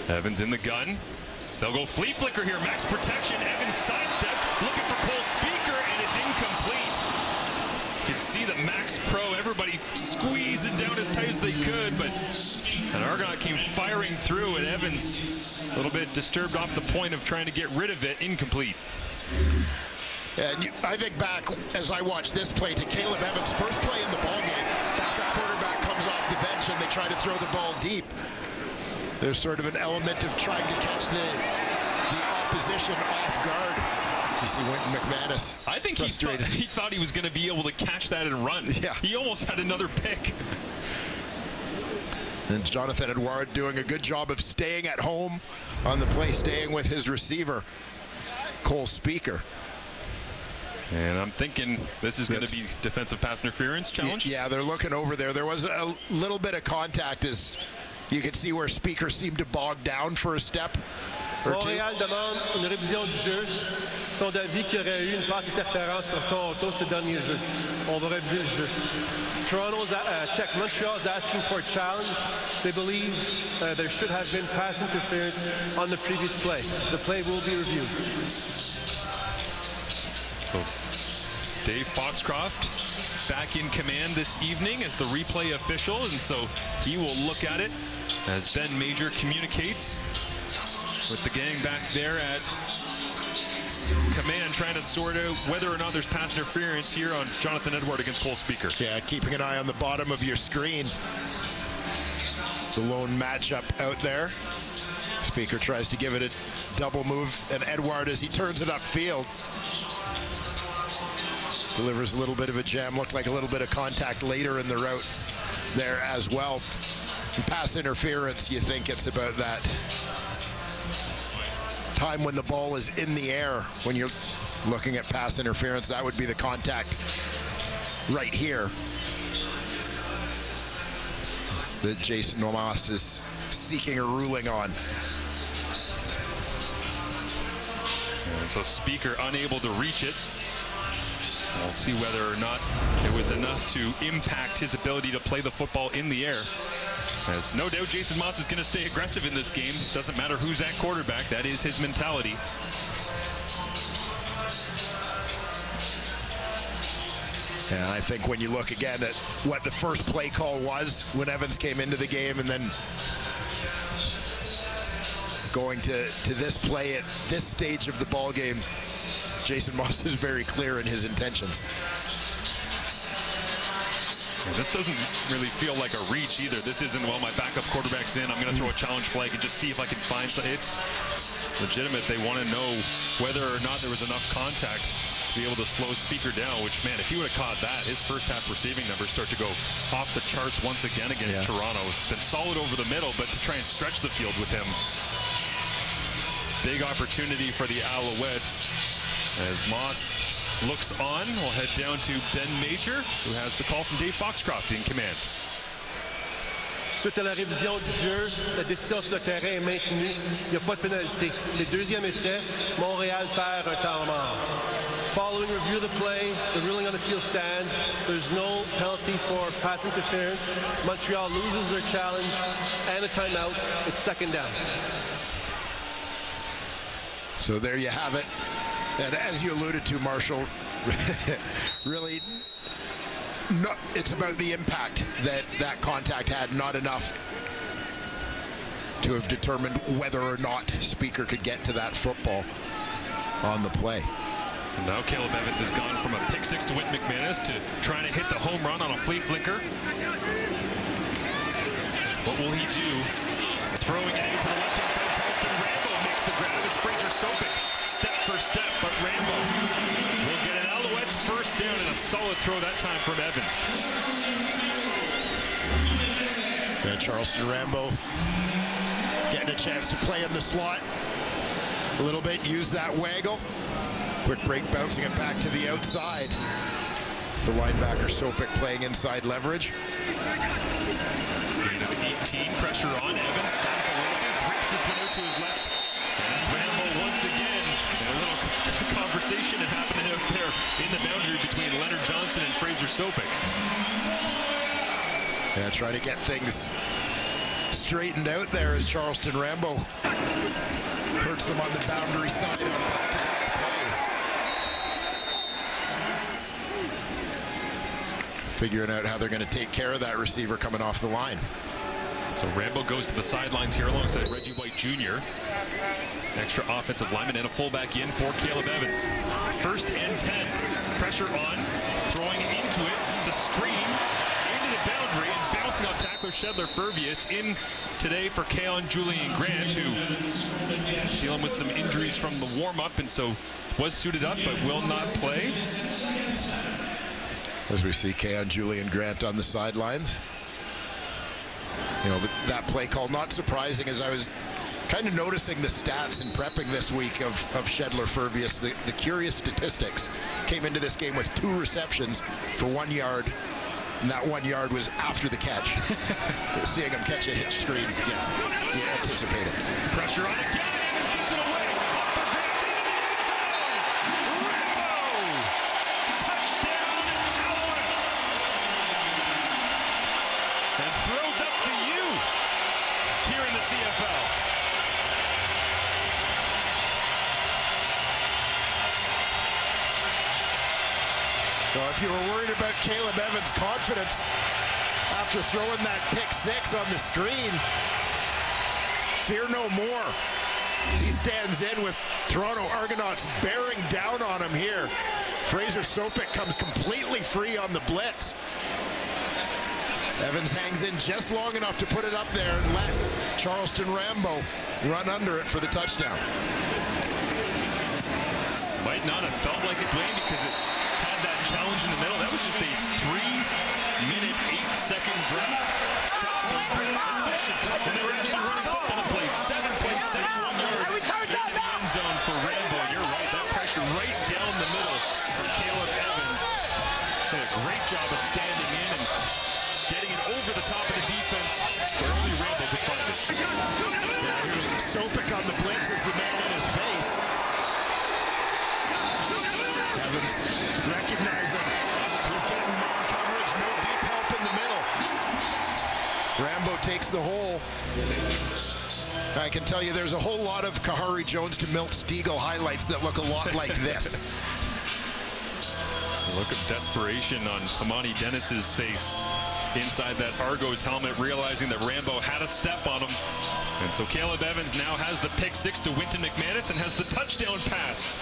Evans in the gun. They'll go flea flicker here. Max protection. Evans sidesteps, looking for Cole Speaker, and it's incomplete. You can see the Max Pro, everybody squeezing down as tight as they could, but an Argonaut came firing through, and Evans a little bit disturbed off the point of trying to get rid of it. Incomplete.
And I think back, as I watched this play, to Caleb Evans' first play in the ballgame. Backup quarterback comes off the bench, and they try to throw the ball deep. There's sort of an element of trying to catch the opposition off guard. You see Winton McManus.
I think he thought he was going to be able to catch that and run.
Yeah.
He almost had another pick.
And Jonathan Edouard doing a good job of staying at home on the play, staying with his receiver, Cole Speaker.
And I'm thinking this is going to be defensive pass interference challenge.
Yeah, they're looking over there. There was a little bit of contact, as you could see where Speaker seemed to bog down for a step or two.
Montréal demande une révision du jeu. Ils sont d'avis qu'il y aurait eu une passe interférence pour Toronto ce dernier jeu. On va réviser le jeu. Toronto's check. Montreal is asking for a challenge. They believe there should have been pass interference on the previous play. The play will be reviewed.
So Dave Foxcroft back in command this evening as the replay official, and so he will look at it as Ben Major communicates with the gang back there at command, trying to sort out whether or not there's pass interference here on Jonathan Edouard against Cole Speaker.
Yeah, keeping an eye on the bottom of your screen. The lone matchup out there. Speaker tries to give it a double move, and Edouard, as he turns it upfield, delivers a little bit of a jam. Looked like a little bit of contact later in the route there as well. And pass interference, you think it's about that time when the ball is in the air. When you're looking at pass interference, that would be the contact right here that Jason Nomas is seeking a ruling on.
And so Speaker unable to reach it. We'll see whether or not it was enough to impact his ability to play the football in the air. As no doubt Jason Moss is going to stay aggressive in this game. Doesn't matter who's at quarterback. That is his mentality.
And I think when you look again at what the first play call was when Evans came into the game, and then going to this play at this stage of the ball game, Jason Moss is very clear in his intentions.
And this doesn't really feel like a reach either. This isn't, well, my backup quarterback's in, I'm going to throw a challenge flag and just see if I can find something. It's legitimate. They want to know whether or not there was enough contact to be able to slow Speaker down, which, man, if he would have caught that, his first half receiving numbers start to go off the charts once again against Toronto. It's been solid over the middle, but to try and stretch the field with him. Big opportunity for the Alouettes as Moss looks on. We'll head down to Ben Major, who has the call from Dave Foxcroft in command.
Suite à la révision du jeu, la décision sur le terrain est maintenue. Il n'y a pas de pénalité. C'est deuxième essai. Montréal perd un temps mort. Following review of the play, the ruling on the field stands. There's no penalty for pass interference. Montreal loses their challenge and a timeout. It's second down.
So there you have it. And as you alluded to, Marshall, really, it's about the impact that contact had, not enough to have determined whether or not Speaker could get to that football on the play.
So now Caleb Evans has gone from a pick six to Whit McManus to trying to hit the home run on a flea flicker. What will he do? Throwing it into the left-hand side. Charleston Rambo makes the grab. It's Fraser Sopik. Step for step, but Rambo will get an Alouettes first down and a solid throw that time from Evans.
And Charleston Rambo getting a chance to play in the slot a little bit, use that waggle. Quick break, bouncing it back to the outside. The linebacker Sopik playing inside leverage.
Gain of 18, pressure on Evans, finds the laces, rips this one out to his left. And it's Rambo once again. And a little conversation happening out there in the boundary between Leonard Johnson and Fraser Sopik.
Yeah, try to get things straightened out there as Charleston Rambo hurts them on the boundary side on back-to-back plays. Figuring out how they're going to take care of that receiver coming off the line.
So Rambo goes to the sidelines here alongside Reggie White Jr. Extra offensive lineman and a fullback in for Caleb Evans. First and 10. Pressure on. Throwing into it. It's a screen into the boundary and bouncing off tackler Shedler Furvius in today for Keon Julian Grant, who dealing with some injuries from the warm-up and so was suited up but will not play.
As we see Keon Julian Grant on the sidelines. You know, but that play call, not surprising, as I was kind of noticing the stats and prepping this week of Shedler Furvius. The curious statistics. Came into this game with 2 receptions for 1 yard, and that 1 yard was after the catch. Seeing him catch a hitch screen, yeah, you anticipate it.
Pressure on again, Evans gets it away. Off for Grant into the end zone. Rambo! Touchdown, Alouettes! And throws up the U here in the CFL.
So if you were worried about Caleb Evans' confidence after throwing that pick 6 on the screen, fear no more. He stands in with Toronto Argonauts bearing down on him here. Fraser Sopik comes completely free on the blitz. Evans hangs in just long enough to put it up there and let Charleston Rambo run under it for the touchdown.
Might not have felt like it, Dwayne, because it had that challenge in the middle. That was just a 3-minute, 8-second grab. And they were actually running football to play. 7 plays, 71 yards in the end zone for Rambo. You're right, that pressure right down the middle from Caleb Evans. Did a great job of standing in and getting it over the top of the defense where only Rambo could find it.
Yeah, here's Sopik on the blitz as the man in his face. Evans recognizing he's getting man coverage, no deep help in the middle. Rambo takes the hole. I can tell you there's a whole lot of Kahari Jones to Milt Stegall highlights that look a lot like this.
A look of desperation on Amani Dennis's face inside that Argos helmet, realizing that Rambo had a step on him. And so Caleb Evans now has the pick six to Winton McManus and has the touchdown pass.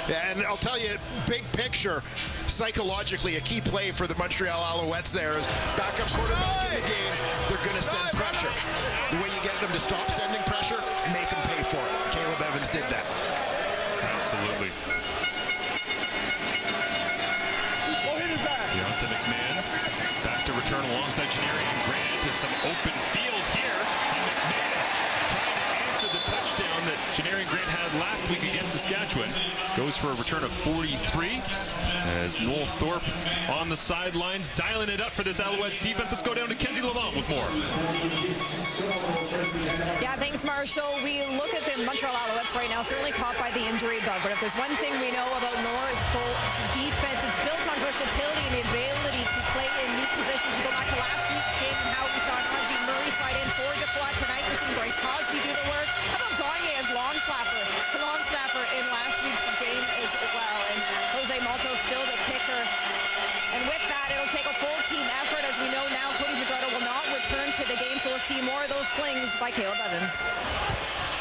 Yeah, and I'll tell you, big picture, psychologically, a key play for the Montreal Alouettes there is backup quarterback in the game. They're going to send pressure. The way you get them to stop sending pressure, make them pay for it. Caleb Evans did that.
Absolutely. Deonta McMahon back to return alongside Janarian Grant to some open field here. And McMahon trying to answer the touchdown that Janarian Grant had last week against Saskatchewan. Goes for a return of 43 as Noel Thorpe on the sidelines dialing it up for this Alouettes defense. Let's go down to Kenzie Lamont with more.
Yeah, thanks, Marshall. We look at the Montreal Alouettes right now, certainly caught by the injury bug. But if there's one thing we know about North Thorpe's defense, it's built on versatility and the ability to play in new positions. You go back to last week's game and how we saw Najee Murray slide in for Detroit. Tonight we're seeing Bryce Crosby do the work. How about Gagne as long snapper in last week's game as well. And Jose Malto still the kicker. And with that, it'll take a full team effort. As we know now, Cody Fajardo will not return to the game, so we'll see more of those slings by Caleb Evans.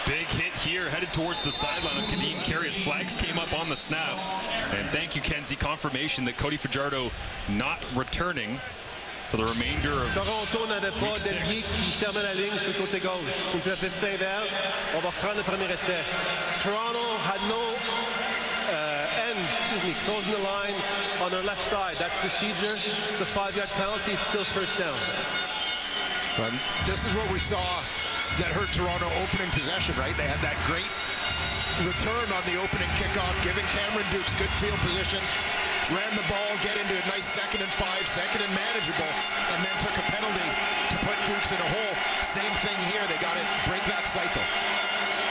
Big hit here, headed towards the sideline of Kadeem Carey as flags came up on the snap. And thank you, Kenzie. Confirmation that Cody Fajardo not returning for the remainder of
Toronto n'avait pas d'allié qui fermait la ligne sur le côté gauche. Sur le plateau de Saint-Vert, on va reprendre le premier essai. Toronto had no closing the line on their left side. That's procedure. It's a 5-yard penalty. It's still first down.
This is what we saw that hurt Toronto opening possession, right? They had that great return on the opening kickoff, giving Cameron Dukes good field position, ran the ball, get into a nice 2nd and 5, second and manageable, and then took a penalty to put Dukes in a hole. Same thing here. They got to break that cycle.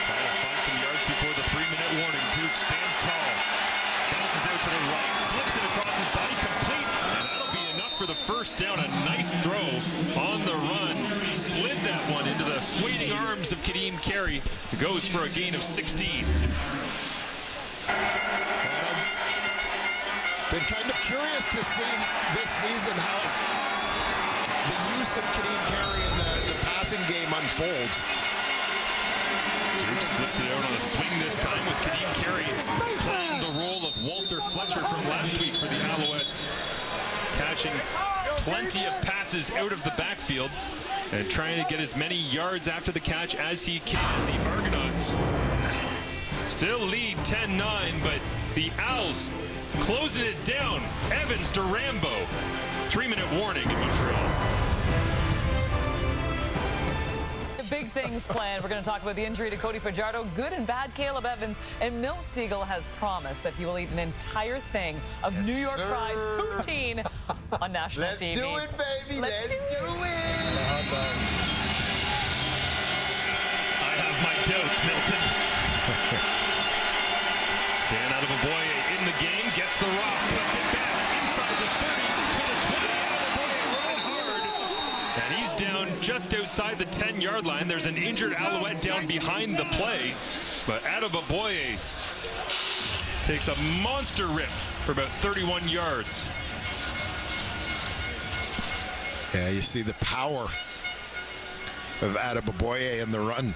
Trying to find some yards before the 3-minute warning. Dukes stands tall, bounces out to the right, flips it across his body, complete, and that'll be enough for the first down. A nice throw on the run. Slid that one into the waiting arms of Kadeem Carey, who goes for a gain of 16.
Been kind of curious to see this season how the use of Kadeem Carey in the passing game unfolds.
Dukes flips it out on a swing this time with Kadeem Carey playing the role of Walter Fletcher from last week for the Alouettes, catching plenty of passes out of the backfield and trying to get as many yards after the catch as he can. The Argonauts still lead 10-9, but the Owls closing it down. Evans to Rambo. 3-minute warning in Montreal.
Big things planned. We're going to talk about the injury to Cody Fajardo, good and bad Caleb Evans, and Milsteagle has promised that he will eat an entire thing of New York fries poutine on national TV.
Let's do it, baby. Let's do it.
I have my doubts, Milton. Dan Adebaboye in the game, gets the rock, puts it back inside the 30 to the 20. Adebaboye running hard, and he's down just outside the 10-yard line. There's an injured Alouette down behind the play, but Adebaboye takes a monster rip for about 31 yards.
Yeah, you see the power of Adebaboye in the run.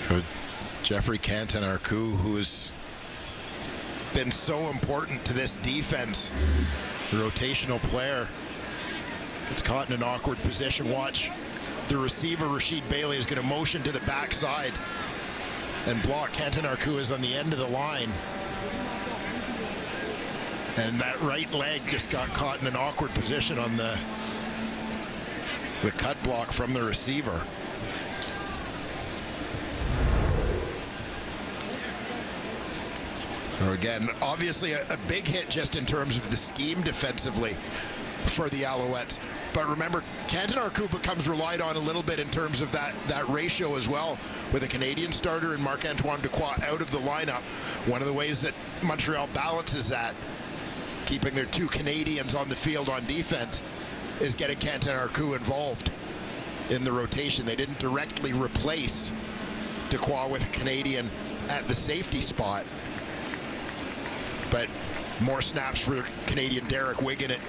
So Jeffrey Canton-Arcou, who has been so important to this defense, rotational player, gets caught in an awkward position. Watch the receiver, Rasheed Bailey, is going to motion to the backside and block. Canton-Arcou is on the end of the line. And that right leg just got caught in an awkward position on the cut block from the receiver. So again, obviously a big hit just in terms of the scheme defensively for the Alouettes. But remember, Canton-Arcou becomes relied on a little bit in terms of that ratio as well, with a Canadian starter and Marc-Antoine Dequoy out of the lineup. One of the ways that Montreal balances that, keeping their 2 Canadians on the field on defense, is getting Canton-Arcou involved. in the rotation. They didn't directly replace Dequoy with a Canadian at the safety spot, but more snaps for Canadian Derek Wigan in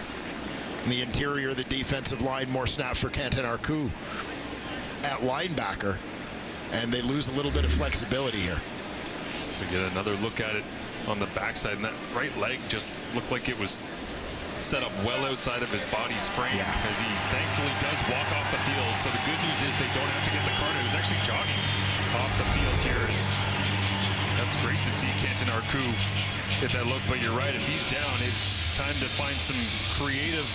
the interior of the defensive line, more snaps for Quentin Arcou at linebacker, and they lose a little bit of flexibility here.
We get another look at it on the backside, and that right leg just looked like it was set up well outside of his body's frame, as he thankfully does walk off the field. So the good news is they don't have to get the card. He's actually jogging off the field here. That's great to see Quentin Arcou get that look, but you're right, if he's down, it's time to find some creative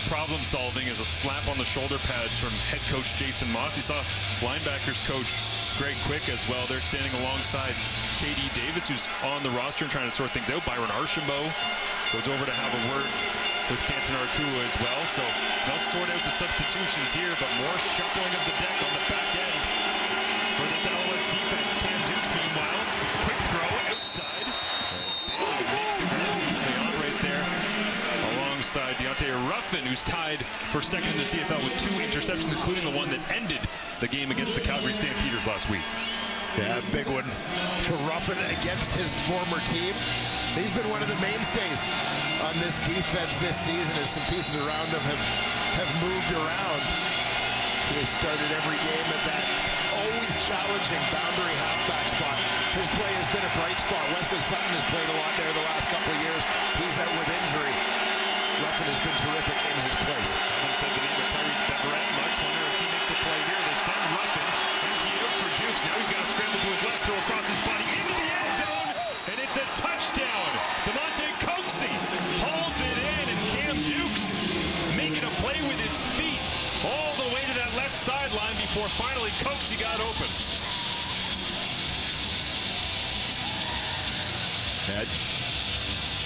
problem solving as a slap on the shoulder pads from head coach Jason Moss. You saw linebackers coach Greg Quick as well. They're standing alongside KD Davis, who's on the roster and trying to sort things out. Byron Archambault goes over to have a word with Quentin Arcou as well. So they'll sort out the substitutions here, but more shuffling of the deck on the back end for this Alouettes defense. Cam Dukes, meanwhile, quick throw outside. Bailey makes the ground easily on right there alongside Deontay Ruffin, who's tied for second in the CFL with 2 interceptions, including the one that ended the game against the Calgary Stampeders last week.
Yeah, big one for Ruffin against his former team. He's been one of the mainstays on this defense this season as some pieces around him have moved around. He has started every game at that always challenging boundary halfback spot. His play has been a bright spot. Wesley Sutton has played a lot there the last couple of years. He's out with injury. Ruffin has been terrific in his place.
Haven't said the name of Tyrese Beverett much. Wonder if he makes a play here. They send Ruffin empty out for Dukes. Now he's got to scramble to his left, throw across his body into the end zone, and it's a touchdown. Demonte Coxey hauls it in, and Cam Dukes making a play with his feet all the way to that left sideline before finally Coxey got open.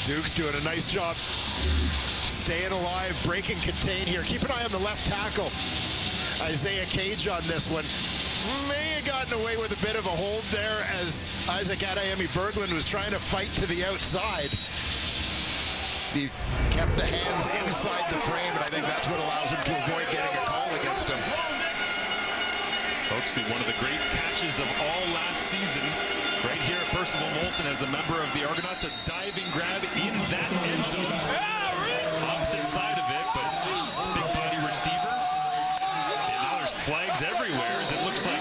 Dukes doing a nice job staying alive, break and contain here. Keep an eye on the left tackle, Isaiah Cage, on this one. May have gotten away with a bit of a hold there as Isaac Adeyemi-Berglund was trying to fight to the outside. He kept the hands inside the frame, and I think that's what allows him to avoid getting a call against him.
Coxey, one of the great catches of all last season. Right here, Percival Molson, as a member of the Argonauts, a diving grab in that end zone. Opposite side of it, but big body receiver. And now there's flags everywhere as it looks like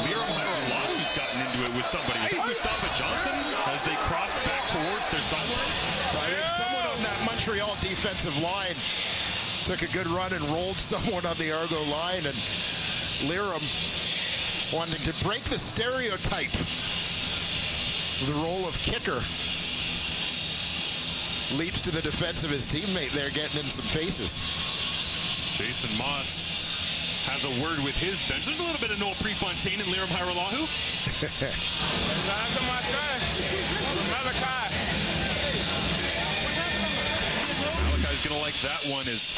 Liron-Hairolahu gotten into it with somebody. I think Mustafa Johnson as they cross back towards their sideline.
I think someone on that Montreal defensive line took a good run and rolled someone on the Argo line, and Liron, wanting to break the stereotype of the role of kicker, leaps to the defense of his teammate there, getting in some faces.
Jason Moss has a word with his bench. There's a little bit of Noah Prefontaine and Liron-Hairolahu. Malachi's going to like that one as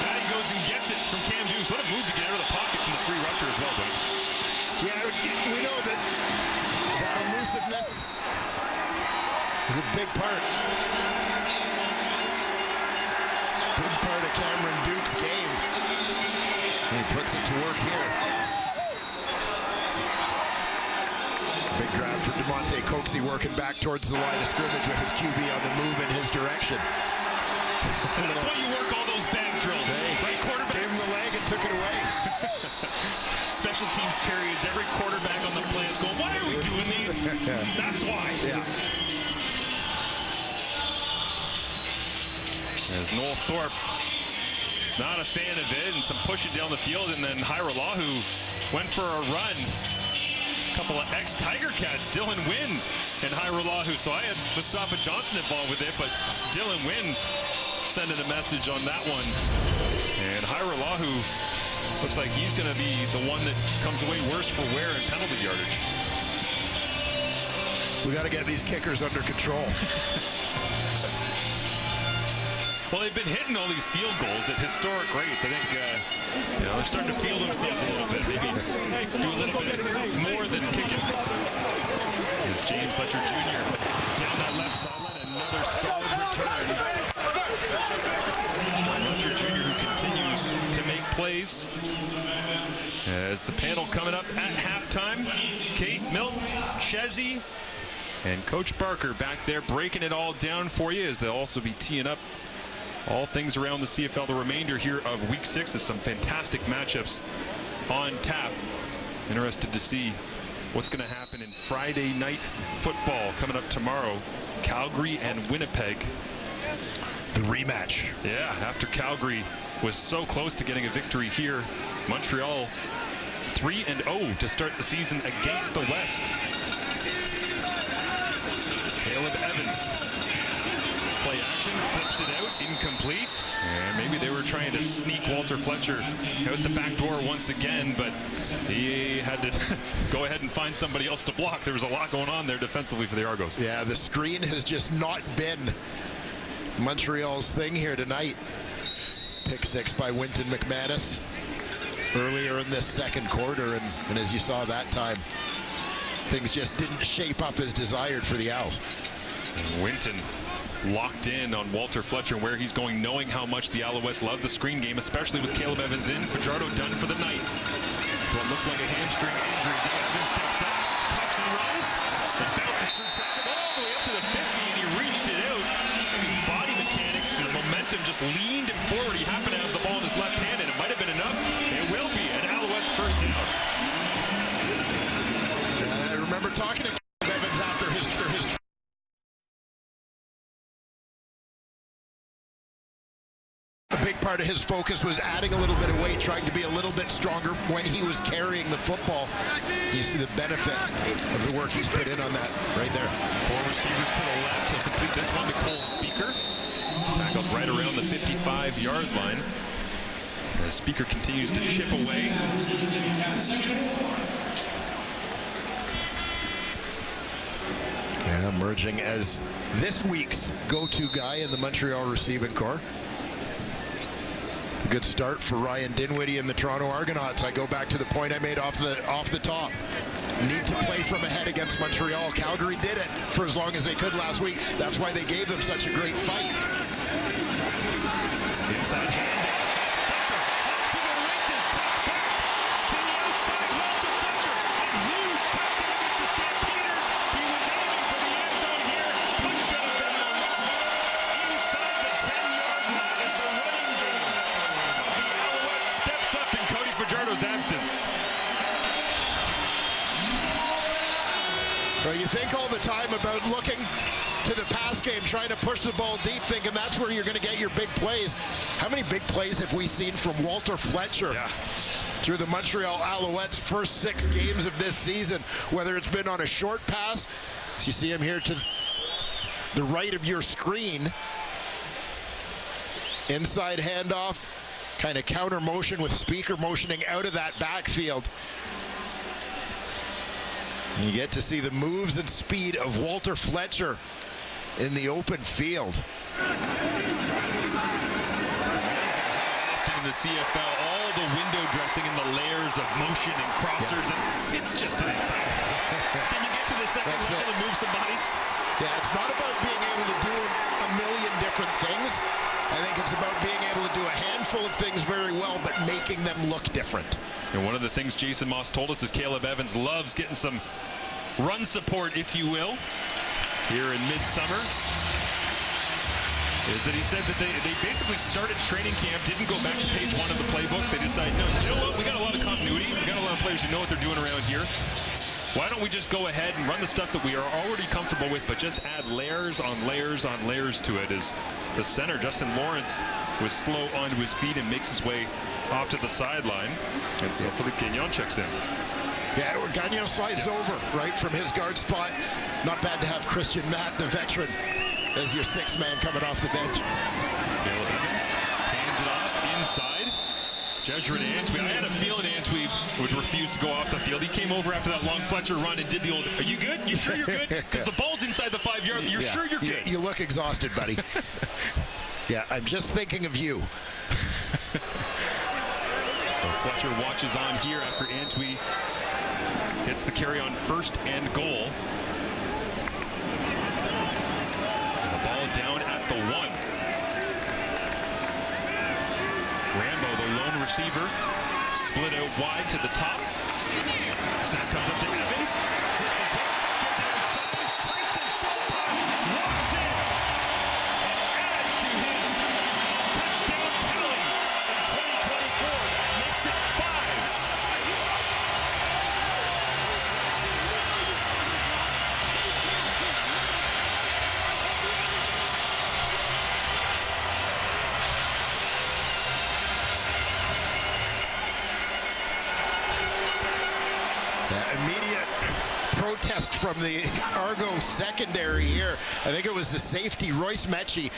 Daddy goes and gets it from Cam Dukes. What a move to get out of the pocket from the free rusher as well, buddy.
Yeah, we know that elusiveness is a big part. Big part of Cameron Duke's game. And he puts it to work here. Big grab for Demonte Coxey, working back towards the line of scrimmage with his QB on the move in his direction.
And that's why you work all those back drills. Right, quarterback
gave him the leg and took it away.
Special teams periods, every quarterback on the plant's going, why are we doing these? That's why.
Yeah.
As Noel Thorpe, not a fan of it, and some pushing down the field, and then Hairolahu went for a run. A couple of ex-Tiger Cats, Dylan Wynn and Hairolahu. So I had Mustafa Johnson involved with it, but Dylan Wynn sending a message on that one. And Hairolahu looks like he's going to be the one that comes away worse for wear and penalty yardage.
We got to get these kickers under control.
Well, they've been hitting all these field goals at historic rates. I think they're starting to feel themselves a little bit. Maybe do a little bit more than kicking. As James Letcher Jr. down that left sideline, another solid return. Letcher Jr. who continues to make plays. panel coming up at halftime. Kate, Milt, Chezzy, and Coach Barker back there breaking it all down for you, as they'll also be teeing up all things around the CFL. The remainder here of Week 6 is some fantastic matchups on tap. Interested to see what's going to happen in Friday night football coming up tomorrow. Calgary and Winnipeg.
The rematch.
Yeah, after Calgary was so close to getting a victory here, Montreal 3-0 to start the season against the West. Caleb Evans, play action, flips it out, incomplete. And maybe they were trying to sneak Walter Fletcher out the back door once again, but he had to go ahead and find somebody else to block. There was a lot going on there defensively for the Argos.
Yeah, the screen has just not been Montreal's thing here tonight. Pick 6 by Winton McManus earlier in this second quarter, and as you saw that time, things just didn't shape up as desired for the Owls.
Winton locked in on Walter Fletcher where he's going, knowing how much the Alouettes love the screen game, especially with Caleb Evans in. Fajardo done for the night. What looked like a hamstring injury. Evans steps up, tucks and runs, and bounces through traffic all the way up to the 50, and he reached it out. And his body mechanics and momentum just leaned him forward. He happened to have the ball in his left hand, and it might have been enough. It will be an Alouettes first down.
I remember talking to Evans after his big part of his focus was adding a little bit of weight, trying to be a little bit stronger when he was carrying the football. You see the benefit of the work he's put in on that right there.
4 receivers to the left. He'll complete this one to Cole Speaker. Tackled right around the 55-yard line. The Speaker continues to chip away.
Yeah, emerging as this week's go-to guy in the Montreal receiving corps. A good start for Ryan Dinwiddie and the Toronto Argonauts. I go back to the point I made off the top. Need to play from ahead against Montreal. Calgary did it for as long as they could last week. That's why they gave them such a great fight.
Inside hand. Absence.
Well, you think all the time about looking to the pass game, trying to push the ball deep, thinking that's where you're going to get your big plays. How many big plays have we seen from Walter Fletcher through the Montreal Alouettes' first 6 games of this season, whether it's been on a short pass, so you see him here to the right of your screen, inside handoff, kind of counter motion with Speaker motioning out of that backfield. And you get to see the moves and speed of Walter Fletcher in the open field.
It's amazing how often in the CFL, all the window dressing and the layers of motion and crossers, and it's just an inside. Can you get to the second level and move some bodies?
Yeah, it's not about being able to do a million different things. I think it's about being able to do a handful of things very well, but making them look different.
And one of the things Jason Moss told us is Caleb Evans loves getting some run support, if you will, here in midsummer. Is that he said that they basically started training camp, didn't go back to page 1 of the playbook. They decided, no, you know what, we got a lot of continuity. We got a lot of players who know what they're doing around here. Why don't we just go ahead and run the stuff that we are already comfortable with, but just add layers on layers on layers to it? As the center, Justin Lawrence, was slow onto his feet and makes his way off to the sideline. And so Philippe Gagnon checks in.
Yeah, Gagnon slides over right from his guard spot. Not bad to have Christian Matt, the veteran, as your 6th man coming off the bench.
Caleb Evans hands it off inside. Jesuit Antwi. I had a feeling Antwi would refuse to go off the field. He came over after that long Fletcher run and did the old, are you good? You sure you're good? Because the ball's inside the 5-yard. You're sure you're good?
You look exhausted, buddy. Yeah, I'm just thinking of you.
So Fletcher watches on here after Antwi hits the carry on 1st and goal. And the ball down at the 1. Rambo, the lone receiver, split out wide to the top.
Immediate protest from the Argo secondary here. I think it was the safety. Royce Mechie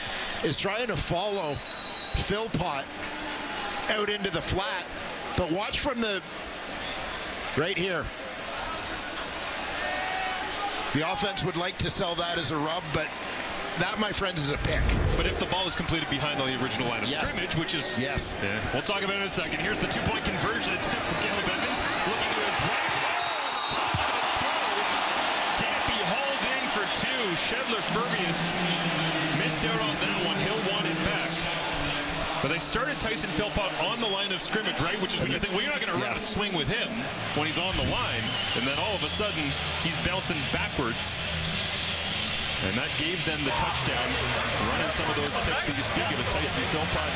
is trying to follow Philpott out into the flat. But watch from the right here. The offense would like to sell that as a rub, but that, my friends, is a pick.
But if the ball is completed behind the original line of scrimmage, which is...
Yes.
Yeah, we'll talk about it in a second. Here's the two-point conversion attempt for Caleb Evans. Looking to his right. Can't be hauled in for two. Shedler-Furbius missed out on that one. He'll want it back. But they started Tyson Philpott on the line of scrimmage, right? Which is when you think, well, you're not going to run a swing with him when he's on the line. And then all of a sudden, he's bouncing backwards. And that gave them the touchdown. Running some of those picks that you speak of as Tyson Philpott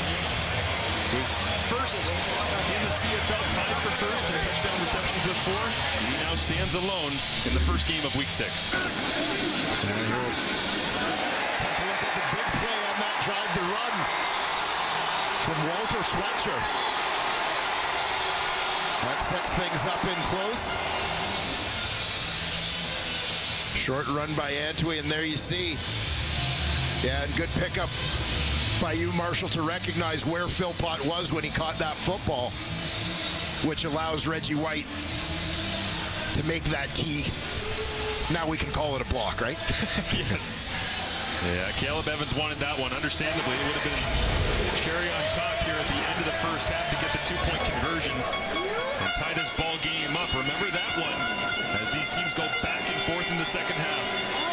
was first in the CFL, tied for first in touchdown receptions with 4. He now stands alone in the first game of Week 6.
Take a look at the big play on that drive to run from Walter Fletcher. That sets things up in close. Short run by Antwi, and there you see. Yeah, and good pickup by you, Marshall, to recognize where Philpott was when he caught that football, which allows Reggie White to make that key. Now we can call it a block, right?
Yes. Yeah, Caleb Evans wanted that one. Understandably, it would have been cherry on top here at the end of the first half to get the two-point conversion and tie this ball game up. Remember that one as these teams go back and forth in the second half.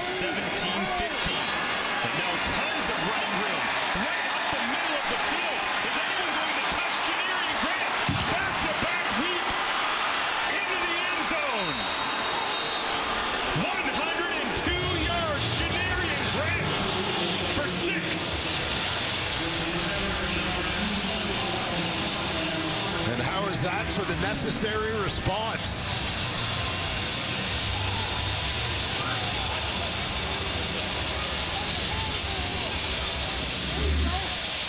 17-15. And now tons of running room. Right up the middle of the field. Is anyone going to touch Janarian Grant? Back-to-back weeks into the end zone. 102 yards. Janarian Grant for 6.
And how is that for the necessary response?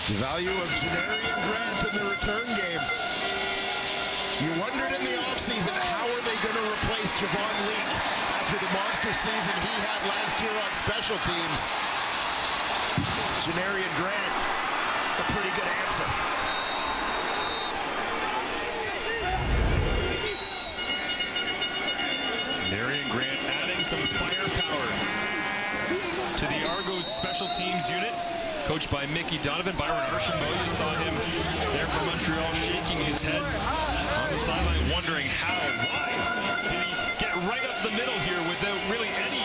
The value of Janarian Grant in the return game. You wondered in the offseason, how are they going to replace Javon Leake after the monster season he had last year on special teams? Janarian Grant, a pretty good answer.
Janarian Grant adding some firepower to the Argos special teams unit, coached by Mickey Donovan. Byron Archambault, you saw him there from Montreal shaking his head on the sideline, wondering why did he get right up the middle here without really any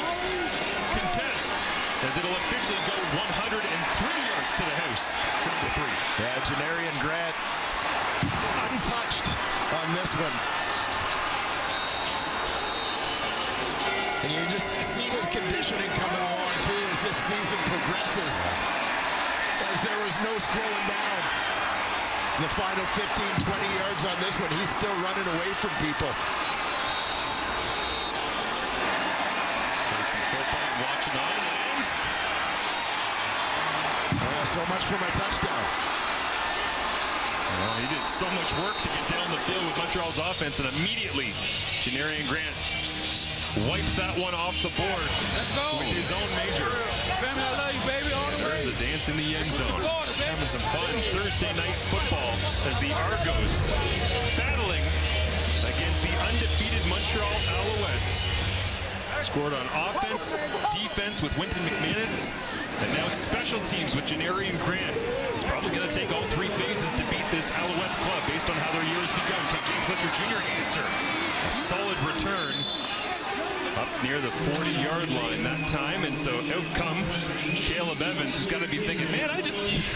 contest, as it'll officially go 103 yards to the house for number 3.
Yeah, Janarian Grant untouched on this one. And you just see his conditioning coming along too as this season progresses. As there was no slowing down. The final 15, 20 yards on this one, he's still running away from people.
Watching on, and
So much for my touchdown.
well, he did so much work to get down the field with Montreal's offense, and immediately Janarian Grant wipes that one off the board.
Let's go.
With his own major.
Family, I love you, baby. All the way.
There's a dance in the end zone. Having some fun Thursday night football as the Argos battling against the undefeated Montreal Alouettes. Scored on offense, defense with Winton McManus, and now special teams with Janarian Grant. It's probably going to take all 3 phases to beat this Alouettes club based on how their year has begun. Can James Fletcher Jr. answer? A solid return up near the 40-yard line that time, and so out comes Caleb Evans, who's got to be thinking, man, I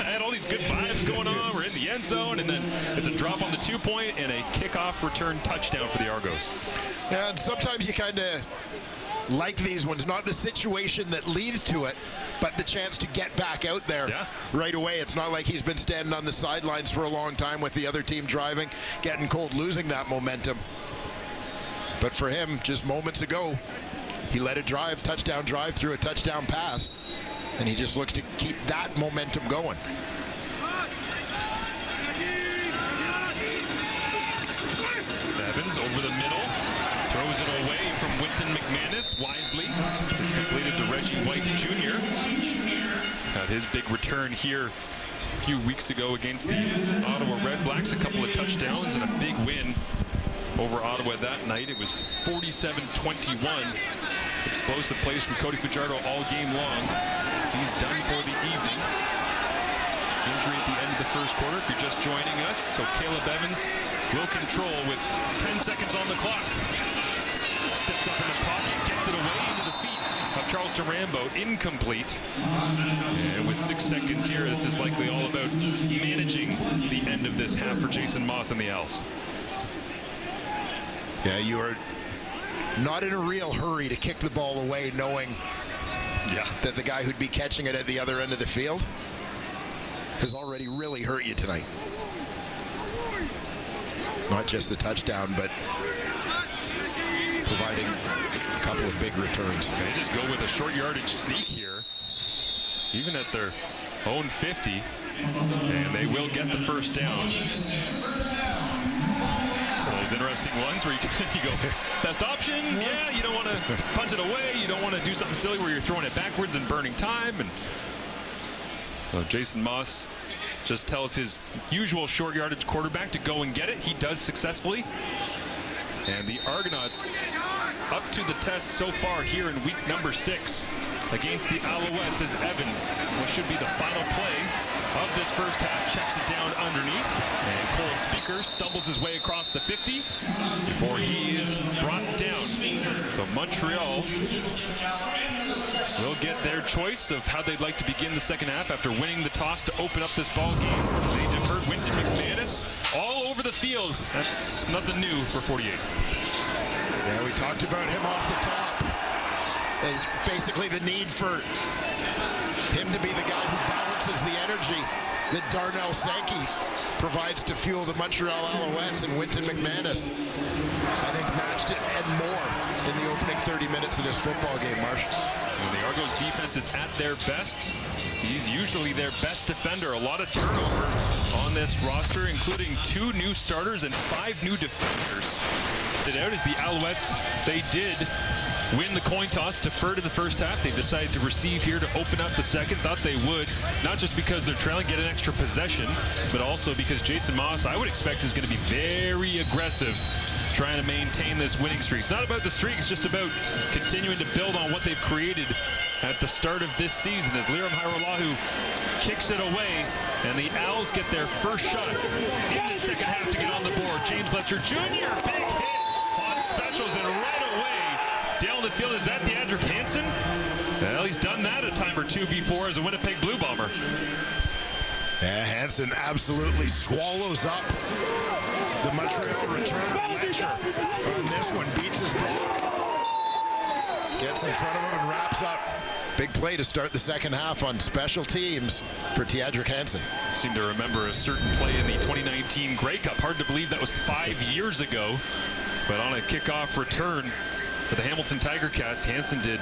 had all these good vibes going on. We're in the end zone, and then it's a drop on the 2-point and a kickoff return touchdown for the Argos.
Yeah, and sometimes you kind of like these ones, not the situation that leads to it, but the chance to get back out there right away. It's not like he's been standing on the sidelines for a long time with the other team driving, getting cold, losing that momentum. But for him, just moments ago, he led a drive, touchdown drive, through a touchdown pass, and he just looks to keep that momentum going.
Evans over the middle, Throws it away from Winton McManus wisely. It's completed to Reggie White Jr. Had his big return here a few weeks ago against the Ottawa Red Blacks. A couple of touchdowns and a big win over Ottawa that night. It was 47-21. Explosive plays from Cody Fajardo all game long. So he's done for the evening. Injury at the end of the first quarter if you're just joining us. So Caleb Evans will control with 10 seconds on the clock. Steps up in the pocket, gets it away into the feet of Charleston Rambo. Incomplete. And with 6 seconds here, this is likely all about managing the end of this half for Jason Moss and the Owls.
Yeah, you are not in a real hurry to kick the ball away, knowing that the guy who'd be catching it at the other end of the field has already really hurt you tonight. Not just the touchdown, but providing a couple of big returns.
They just go with a short yardage sneak here, even at their own 50, and they will get the first down. Those interesting ones where you go, best option, yeah, you don't want to punt it away, you don't want to do something silly where you're throwing it backwards and burning time. And so Jason Moss just tells his usual short yardage quarterback to go and get it. He does successfully. And the Argonauts up to the test so far here in week number 6 against the Alouettes as Evans, what should be the final play of this first half, checks it down underneath, and Cole Speaker stumbles his way across the 50 before he is brought down. So Montreal will get their choice of how they'd like to begin the second half after winning the toss to open up this ball game. They deferred Winton McManus all over the field. That's nothing new for 48.
Yeah, we talked about him off the top as basically the need for him to be the guy who balances the energy that Darnell Sankey provides to fuel the Montreal Alouettes, and Winton McManus, I think, matched it and more in the opening 30 minutes of this football game, Marsh.
When the Argos defense is at their best, he's usually their best defender. A lot of turnover on this roster, including 2 new starters and 5 new defenders. It out as the Alouettes, they did win the coin toss, defer to the first half. They decided to receive here to open up the second. Thought they would, not just because they're trailing, get an extra possession, but also because Jason Moss, I would expect, is going to be very aggressive trying to maintain this winning streak. It's not about the streak, it's just about continuing to build on what they've created at the start of this season as Liram Hairolahu kicks it away, and the Owls get their first shot in the second half to get on the board. James Letcher Jr., big hit on specials, and right away down the field, is that Deandrick Hansen? Well, he's done that a time or two before as a Winnipeg Blue Bomber.
Yeah, Hansen absolutely swallows up the Montreal return of Letcher on this one. Beats his block, gets in front of him and wraps up. Big play to start the second half on special teams for Deandrick Hansen.
Seem to remember a certain play in the 2019 Grey Cup. Hard to believe that was 5 years ago, but on a kickoff return for the Hamilton Tiger Cats, Hansen did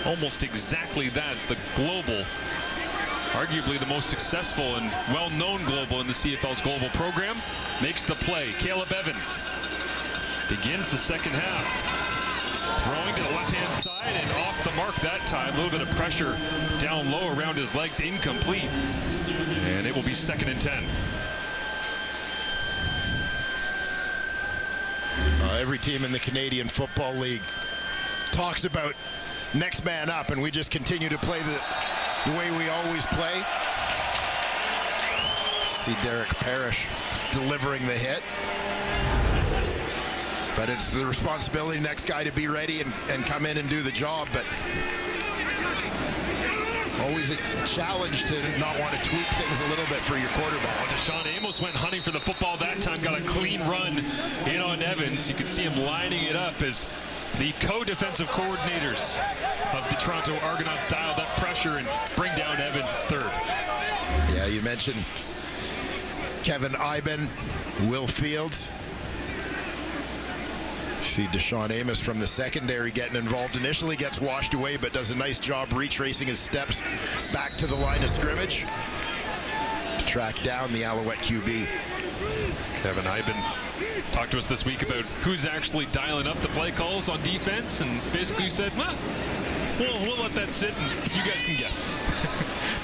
almost exactly that. It's the global, arguably the most successful and well-known global in the CFL's global program. Makes the play. Caleb Evans begins the second half. Throwing to the left-hand side and off the mark that time. A little bit of pressure down low around his legs. Incomplete. And it will be 2nd and 10.
Every team in the Canadian Football League talks about next man up, and we just continue to play the way we always play. See Derek Parrish delivering the hit. But it's the responsibility next guy to be ready and come in and do the job. But always a challenge to not want to tweak things a little bit for your quarterback.
Well, Deshaun Amos went hunting for the football that time, got a clean run in on Evans. You can see him lining it up as the co-defensive coordinators of the Toronto Argonauts dial that pressure and bring down Evans. It's 3rd.
Yeah, you mentioned Kevin Iben, Will Fields. See Deshaun Amos from the secondary getting involved. Initially gets washed away, but does a nice job retracing his steps back to the line of scrimmage to track down the Alouette QB.
Kevin Iben talked to us this week about who's actually dialing up the play calls on defense, and basically said, well, we'll let that sit and you guys can guess.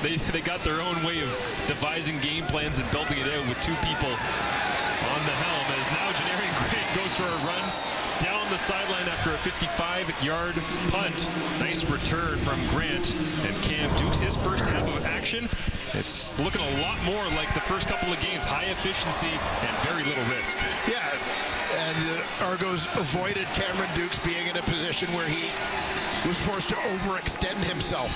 They got their own way of devising game plans and building it out with two people on the helm, as now Janarian Grant goes for a run down the sideline after a 55-yard punt. Nice return from Grant and Cam Dukes. His first half of action, it's looking a lot more like the first couple of games. High efficiency and very little risk.
Yeah, and the Argos avoided Cameron Dukes being in a position where he was forced to overextend himself,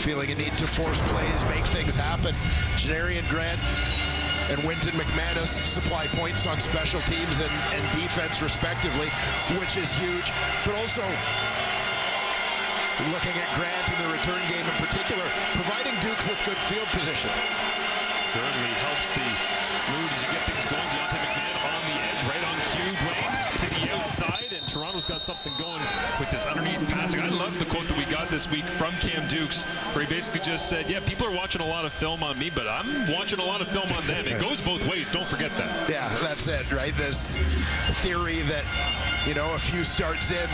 feeling a need to force plays, make things happen. Janarian Grant and Winton McManus supply points on special teams and defense respectively, which is huge. But also, looking at Grant in the return game in particular, providing Dukes with good field position.
Certainly helps the mood as you get things going. Deontay McMahon on the edge, right on cue, Wayne to the outside, and Toronto's got something going with this underneath passing. I love the quote that we got this week from Cam Dukes, where he basically just said, yeah, people are watching a lot of film on me, but I'm watching a lot of film on them. It goes both ways, don't forget that.
Yeah, that's it, right? This theory that, you know, a few starts in,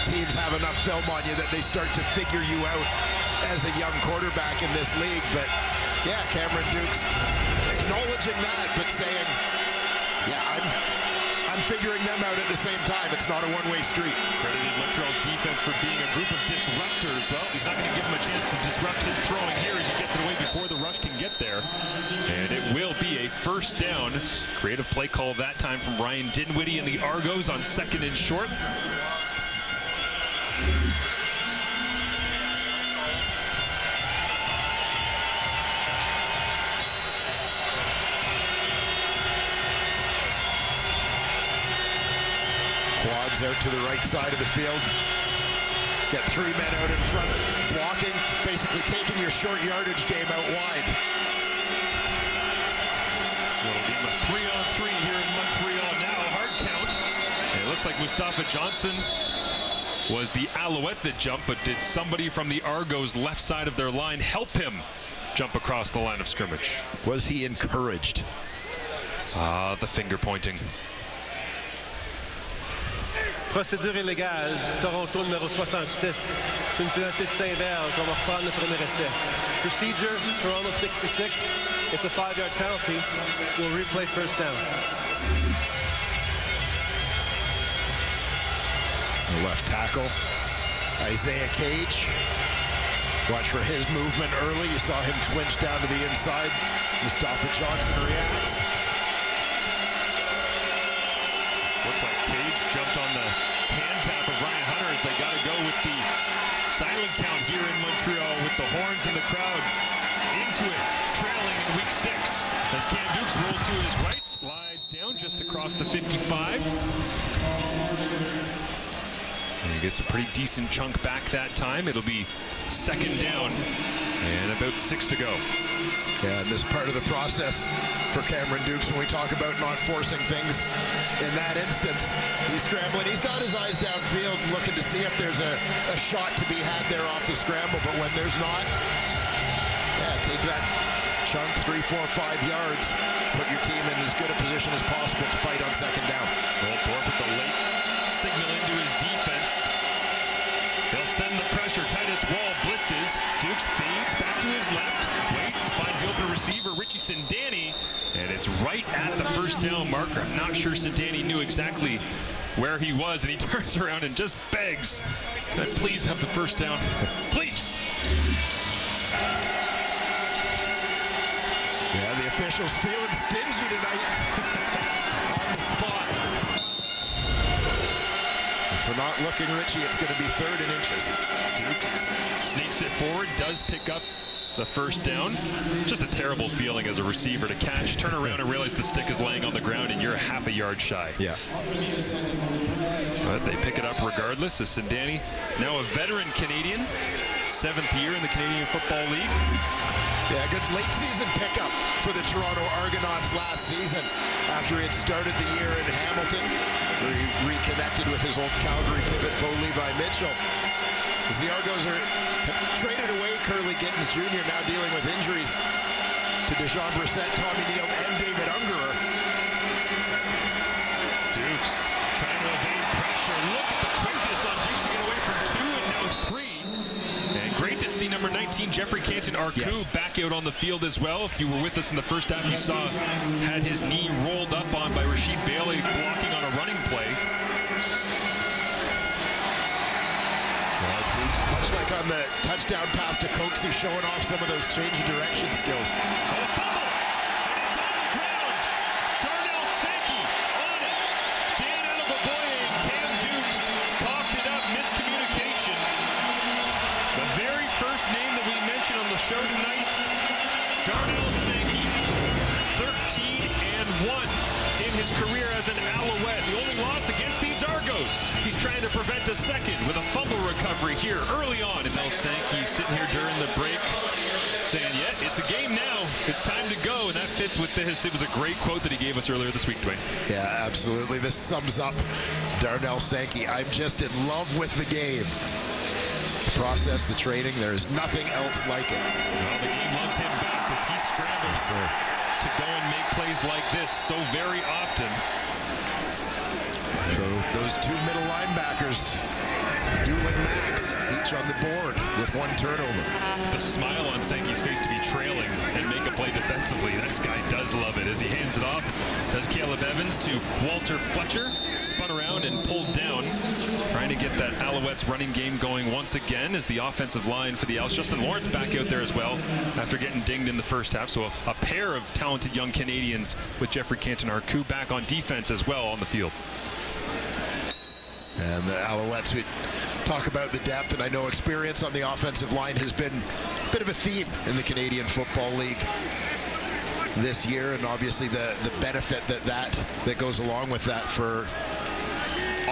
teams have enough film on you that they start to figure you out as a young quarterback in this league. But yeah, Cameron Dukes acknowledging that, but saying, yeah, I'm figuring them out at the same time. It's not a one-way street.
Credited Montreal's defense for being a group of disruptors. Well, he's not going to give him a chance to disrupt his throwing here as he gets it away before the rush can get there. And it will be a first down. Creative play call that time from Ryan Dinwiddie and the Argos on 2nd and short.
Quads out to the right side of the field. Get 3 men out in front, blocking, basically taking your short yardage game out wide.
Little game of 3-on-3 here in Montreal now. Hard count. And it looks like Mustafa Johnson was the Alouette that jumped, but did somebody from the Argos left side of their line help him jump across the line of scrimmage?
Was he encouraged?
The finger pointing.
Procédure illégale, Toronto numéro 66. C'est une pénalité de 5 verges. On va reprendre le premier essai. Procedure, Toronto 66. It's a 5-yard penalty. We'll replay first down.
The left tackle, Isaiah Cage. Watch for his movement early. You saw him flinch down to the inside. Mustafa Johnson reacts.
Looked like Cage jumped on the hand tap of Ryan Hunter as they got to go with the silent count here in Montreal with the horns and the crowd into it, trailing in week 6 as Cam Dukes rolls to his right, slides down just across the 55. And he gets a pretty decent chunk back that time. It'll be 2nd down and about 6 to go.
Yeah, and this part of the process for Cameron Dukes, when we talk about not forcing things, in that instance, he's scrambling. He's got his eyes downfield looking to see if there's a shot to be had there off the scramble, but when there's not, yeah, take that chunk, 3, 4, 5 yards, put your team in as good a position as possible to fight on 2nd down.
Goldthorpe with the late signal into his defense. They'll send the pressure, tightest wall, blitzes. Dukes fades back to his left, waits, finds the open receiver, Richie Sindani, and it's right at the first down marker. I'm not sure Sindani knew exactly where he was, and he turns around and just begs, can I please have the first down? Please.
Yeah, the officials feeling stingy tonight on the spot. For not looking, Richie, it's going to be 3rd and inches.
Dukes sneaks it forward, does pick up the first down. Just a terrible feeling as a receiver to catch, turn around and realize the stick is laying on the ground and you're half a yard shy.
Yeah.
But they pick it up regardless as Sindani, now a veteran Canadian, 7th year in the Canadian Football League.
Yeah, good late season pickup for the Toronto Argonauts last season after he had started the year in Hamilton, where he reconnected with his old Calgary pivot, Bo Levi Mitchell. As the Argos have traded away Curly Gittins Jr., now dealing with injuries to Deshaun Brissett, Tommy Neal, and David Ungerer.
number 19, Jeffrey Canton-Arcu, back out on the field as well. If you were with us in the first half, you saw had his knee rolled up on by Rasheed Bailey blocking on a running play.
Much like on the touchdown pass to Cokes, he's showing off some of those change of direction skills.
A fumble, and it's on the ground. Darnell Sankey on it. Dan Adeboboye and Cam Dukes coughed it up. Miscommunication. The very first name that we mentioned on the show tonight, Darnell Sankey, 13-1 in his career as an Alouette. The only loss against these Argos. He's trying to prevent a second with a fumble recovery here early on. And Darnell Sankey sitting here during the break saying, yeah, it's a game now. It's time to go. And that fits with this. It was a great quote that he gave us earlier this week, Dwayne.
Yeah, absolutely. This sums up Darnell Sankey. I'm just in love with the game. The process, the training, there is nothing else like it.
Well, the game loves him back as he scrambles to go and make plays like this so very often.
So those two middle linebackers, dueling backs, each on the board with one turnover.
The smile on Sankey's face to be trailing and make a play defensively. This guy does love it as he hands it off. Does Caleb Evans to Walter Fletcher. Spun around and pulled down. Trying to get that Alouettes running game going once again as the offensive line for the Owls. Justin Lawrence back out there as well after getting dinged in the first half. So a pair of talented young Canadians with Jeffrey Canton-Arcu back on defense as well on the field.
And the Alouettes, we talk about the depth, and I know experience on the offensive line has been a bit of a theme in the Canadian Football League this year, and obviously the benefit that goes along with that for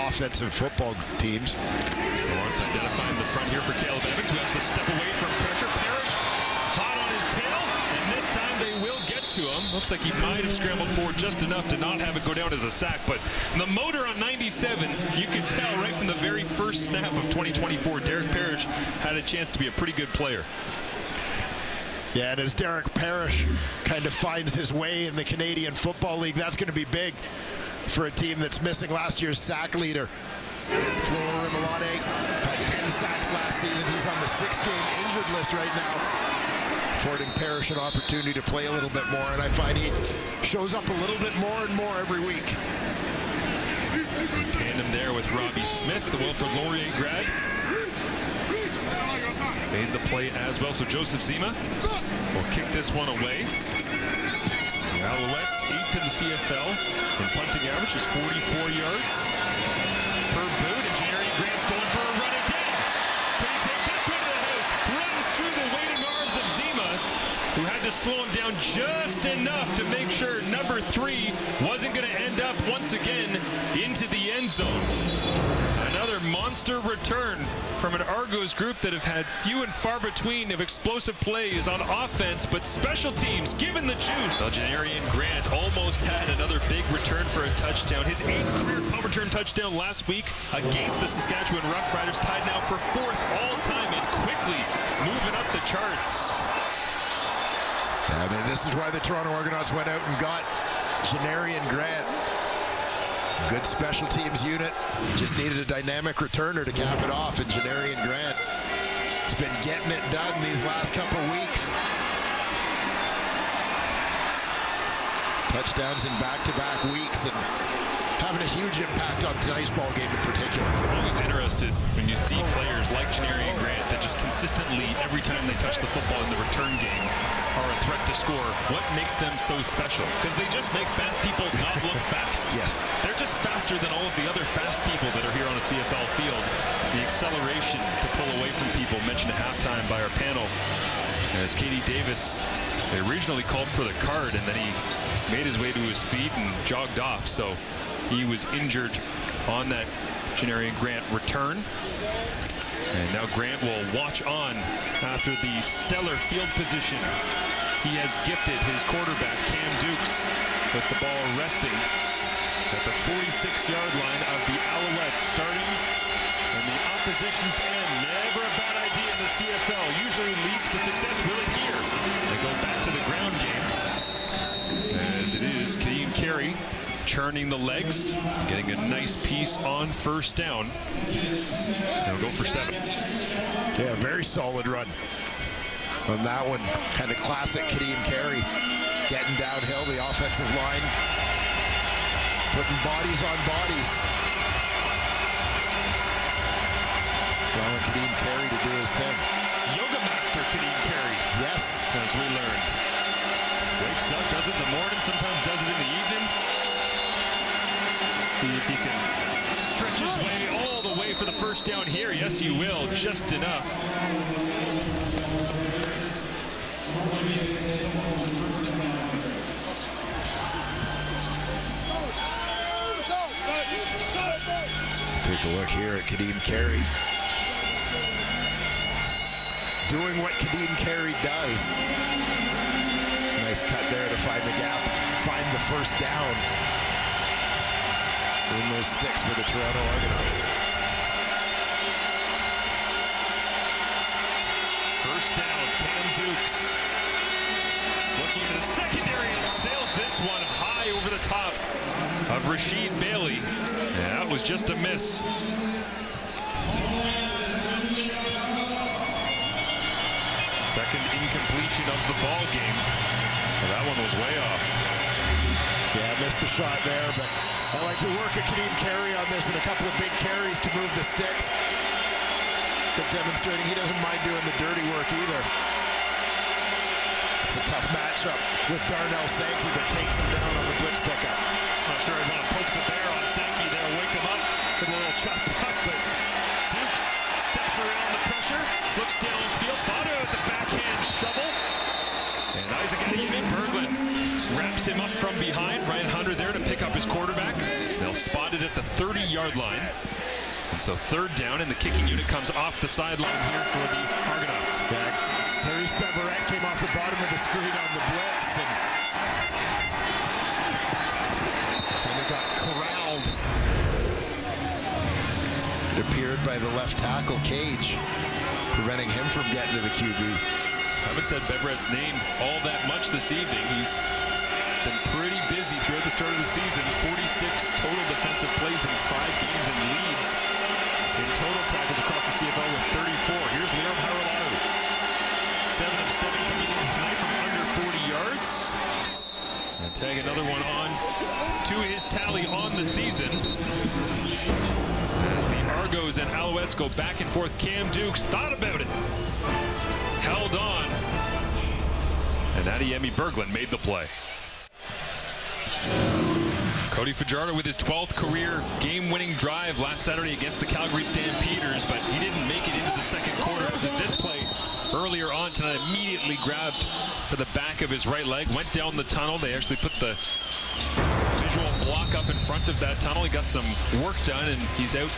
offensive football teams.
Lawrence identifying the front here for Caleb Evans, who has to step away from pressure. Parrish hot on his tail, and this time they will get to him. Looks like he might have scrambled forward just enough to not have it go down as a sack, but the motor on 97, you can tell right from the very first snap of 2024, Derek Parrish had a chance to be a pretty good player.
Yeah, and as Derek Parrish kind of finds his way in the Canadian Football League, that's going to be big for a team that's missing last year's sack leader. Flora Rimolade had 10 sacks last season. He's on the 6-game injured list right now, affording Parrish an opportunity to play a little bit more, and I find he shows up a little bit more and more every week.
In tandem there with Robbie Smith, the Wilfrid Laurier grad. Made the play as well, so Joseph Zima will kick this one away. The Alouettes, 8th in the CFL in punting average, is 44 yards per boot, and Janarian Grant's going for a run again. Can he take this one to the house? Runs through the waiting arms of Zima, who had to slow him down just enough to make sure number 3 wasn't going to end up once again into the end zone. Another monster return from an Argos group that have had few and far between of explosive plays on offense, but special teams given the juice. Well, Janarian Grant almost had another big return for a touchdown. His 8th career punt return touchdown last week against the Saskatchewan Roughriders, tied now for 4th all-time and quickly moving up the charts.
I mean, this is why the Toronto Argonauts went out and got Janarian Grant. Good special teams unit. Just needed a dynamic returner to cap it off, and Janarian Grant has been getting it done these last couple weeks. Touchdowns in back-to-back weeks and having a huge impact on tonight's ball game in particular.
I'm always interested when you see players like Janarian Grant that just consistently, every time they touch the football in the return game, are a threat to score. What makes them so special? Because they just make fast people not look fast.
Yes.
They're just faster than all of the other fast people that are here on a CFL field. The acceleration to pull away from people, mentioned at halftime by our panel. As Katie Davis, they originally called for the card, and then he made his way to his feet and jogged off. So he was injured on that Janarian Grant return. And now Grant will watch on after the stellar field position he has gifted his quarterback, Cam Dukes, with the ball resting at the 46-yard line of the Alouettes, starting in the opposition's end. Never a bad idea in the CFL. Usually leads to success. Will it here? They go back to the ground game. As it is, Kadeem Carey churning the legs, getting a nice piece on first down. They'll go for 7.
Yeah, very solid run On that one, kind of classic Kadeem Carey, getting downhill, the offensive line, putting bodies on bodies. Allowing Kadeem Carey to do his thing.
Yoga master Kadeem Carey.
Yes.
As we learned. Wakes up, does it in the morning, sometimes does it in the evening. See if he can stretch his way all the way for the first down here. Yes, he will. Just enough.
Take a look here at Kadeem Carey. Doing what Kadeem Carey does. Nice cut there to find the gap, find the first down. In those sticks for the Toronto Argonauts.
First down, Cam Dukes. Looking to the secondary and sails this one high over the top of Rasheed Bailey. And that was just a miss. Second incompletion of the ball game. Well, that one was way off.
Yeah, missed the shot there, but I like the work of Kadeem Carey on this one. A couple of big carries to move the sticks. But demonstrating he doesn't mind doing the dirty work either. It's a tough matchup with Darnell Sankey, but takes him down on the blitz pickup.
Not sure I want to poke the bear on Sankey there, wake him up with a little chop up, but Dukes steps around the pressure, looks downfield, Bono with the backhand shovel, and Isaac Berglund wraps him up from behind. Ryan Hunter there to pick up his quarterback. They'll spot it at the 30-yard line. And so third down, and the kicking unit comes off the sideline here for the Argonauts.
Yeah, Therese Beverette came off the bottom of the screen on the blitz, and it got corralled. It appeared by the left tackle, Cage, preventing him from getting to the QB.
Haven't said Beverette's name all that much this evening. He's been pretty busy throughout the start of the season. 46 total defensive plays in 5 games and leads in total tackles across the CFL with 34. Here's Liam Haralaru. 7 of 7 coming in tonight from under 40 yards. And tag another one on to his tally on the season. As the Argos and Alouettes go back and forth, Cam Dukes thought about it. Held on. And Adiemi Berglund made the play. Cody Fajardo with his 12th career game-winning drive last Saturday against the Calgary Stampeders, but he didn't make it into the second quarter after this play earlier on tonight. Immediately grabbed for the back of his right leg, went down the tunnel. They actually put the visual block up in front of that tunnel. He got some work done, and he's out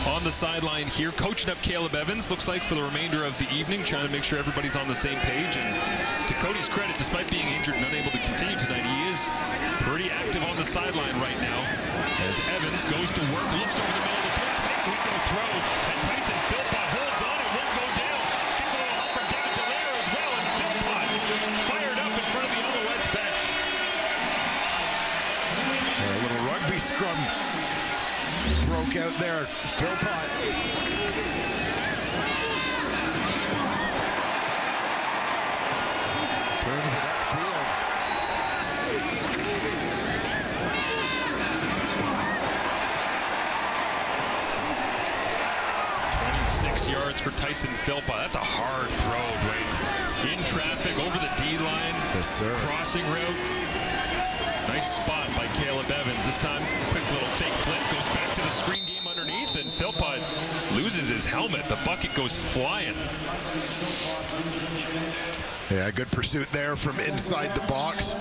on the sideline here, coaching up Caleb Evans, looks like, for the remainder of the evening, trying to make sure everybody's on the same page. And to Cody's credit, despite being injured and unable to continue tonight, he is pretty active on the sideline right now as Evans goes to work, looks over the middle of the field, tight window throw, and Tyson Philpott holds on and won't go down. Gives a little help from David Dallaire as well, and Philpott fired up in front of the Alouettes bench.
A little rugby scrum broke out there. Philpott. Turns it upfield.
Yards for Tyson Philpott. That's a hard throw, Dwayne. In traffic, over the D-line.
Yes, sir.
Crossing route. Nice spot by Caleb Evans. This time, quick little fake flip. Goes back to the screen game underneath, and Philpott loses his helmet. The bucket goes flying.
Yeah, good pursuit there from inside the box.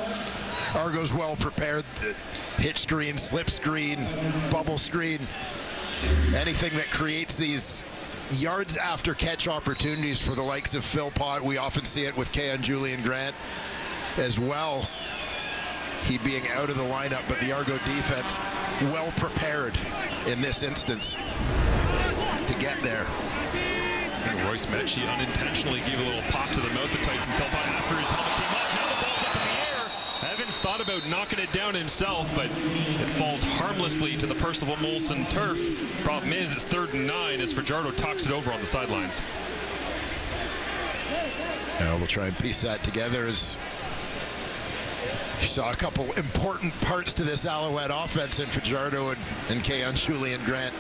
Argos well prepared. The hitch screen, slip screen, bubble screen. Anything that creates these yards after catch opportunities for the likes of Philpott. We often see it with Keon Julian Grant as well. He being out of the lineup, but the Argo defense well prepared in this instance to get there.
And Royce Mechie unintentionally gave a little pop to the mouth of Tyson Philpott after his helmet came off. Now the ball's up in the air. Evans thought about knocking it down himself, but it falls harmlessly to the Percival Molson turf. Problem is, it's 3rd and 9 as Fajardo talks it over on the sidelines.
We'll try and piece that together as you saw a couple important parts to this Alouette offense in Fajardo and Keon Julian Grant.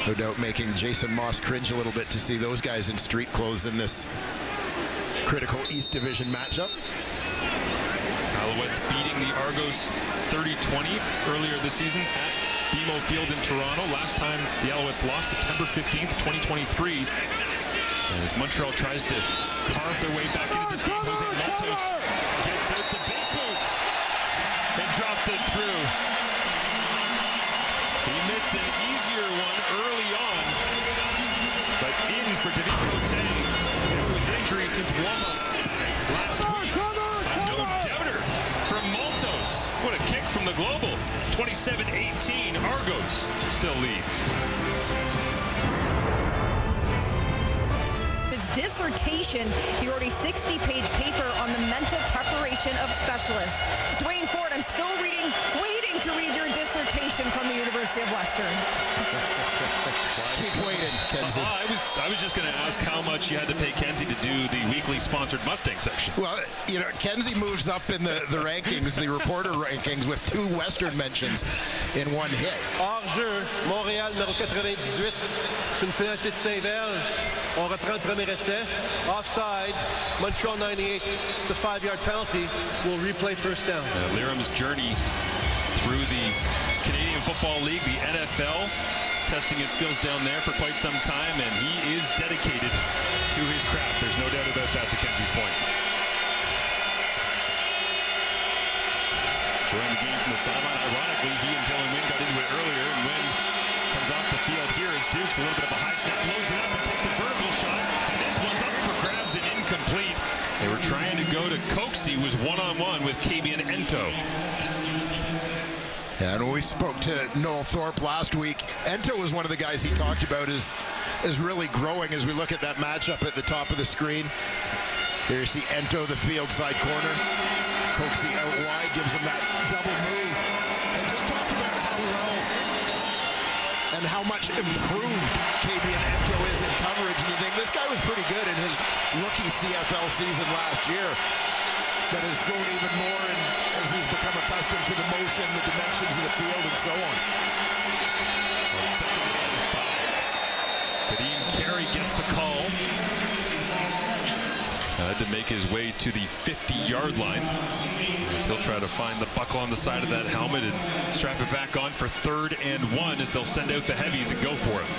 No doubt making Jason Moss cringe a little bit to see those guys in street clothes in this critical East Division matchup.
Alouettes beating the Argos 30-20 earlier this season at BMO Field in Toronto. Last time the Alouettes lost September 15th, 2023. And as Montreal tries to carve their way back into this game, Jose Maltos gets out the big boot and drops it through. He missed an easier one early on, but in for David Cote, with injury since warm-up last week. A no-doubter from Maltos. What a kick from the Global. 27-18, Argos still lead.
Dissertation, he wrote a 60-page paper on the mental preparation of specialists. Dwayne Ford, I'm still waiting to read your dissertation from the University of Western.
Keep waiting, Kenzie.
I was just going to ask how much you had to pay Kenzie to do the weekly sponsored Mustang section.
Well, you know, Kenzie moves up in the rankings, the reporter rankings, with 2 Western mentions in one hit.
Hors-jeu, Montréal numéro 98. C'est une pénalité de 5 verges. On reprend le premier essai. Offside, Montreal 98. It's a 5-yard penalty. We'll replay first down.
Liram's journey through the Canadian Football League, the NFL, testing his skills down there for quite some time, and he is dedicated to his craft. There's no doubt about that, to Kenzie's point. Joined the game from the sideline. Ironically, he and Dylan Wynn got into it earlier, and Wynn comes off the field here as Dukes, a little bit of a high snap, loads it up and takes a vertical shot, and this one's up for grabs and incomplete. They were trying to go to Coxie, was one-on-one with Kabian Ento.
And when we spoke to Noel Thorpe last week, Ento was one of the guys he talked about is really growing as we look at that matchup at the top of the screen. There you see Ento, the field side corner. Coxie out wide, gives him that double move. And just talked about how well and how much improved Kabian Ento is in coverage. And you think this guy was pretty good in his rookie CFL season last year, but has grown even more as he's become accustomed to the motion, the dimensions of the field, and so on.
Well, second and 5. Kadeem Carey gets the call. Had to make his way to the 50-yard line. As he'll try to find the buckle on the side of that helmet and strap it back on for 3rd and 1 as they'll send out the heavies and go for it.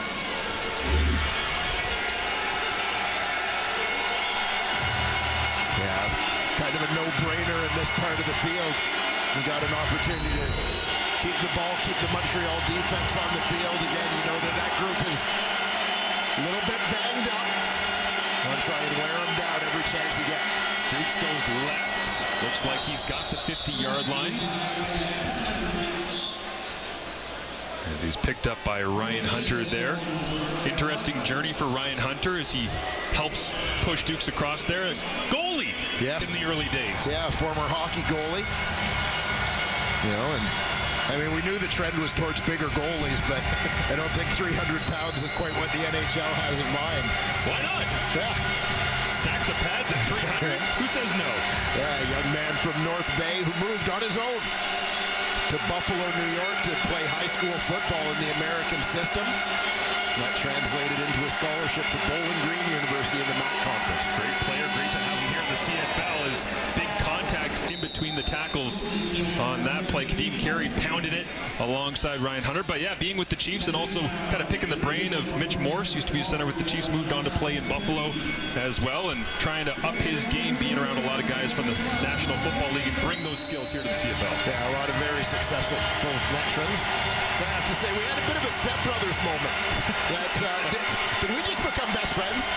Yeah, kind of a no-brainer in this part of the field. We got an opportunity to keep the ball, keep the Montreal defense on the field. Again, you know that group is a little bit banged up. Want to try and wear him down every chance you get.
Dukes goes left. Looks like he's got the 50-yard line. As he's picked up by Ryan Hunter there. Interesting journey for Ryan Hunter as he helps push Dukes across there. A goalie in the early days.
Yeah, former hockey goalie. You know, and I mean, we knew the trend was towards bigger goalies, but I don't think 300 pounds is quite what the NHL has in mind.
Why not?
Yeah.
Stack the pads at 300. Who says no?
Yeah, a young man from North Bay who moved on his own to Buffalo, New York to play high school football in the American system. That translated into a scholarship to Bowling Green University in the MAC Conference.
Great player, great to have him here in the CFL. Is big contact in between the tackles on that play. Kadeem Carey pounded it alongside Ryan Hunter. But yeah, being with the Chiefs and also kind of picking the brain of Mitch Morse, used to be a center with the Chiefs, moved on to play in Buffalo as well, and trying to up his game, being around a lot of guys from the National Football League and bring those skills here to the CFL.
Yeah, a lot of very successful veterans. I have to say, we had a bit of a stepbrothers moment. Did we just become best friends?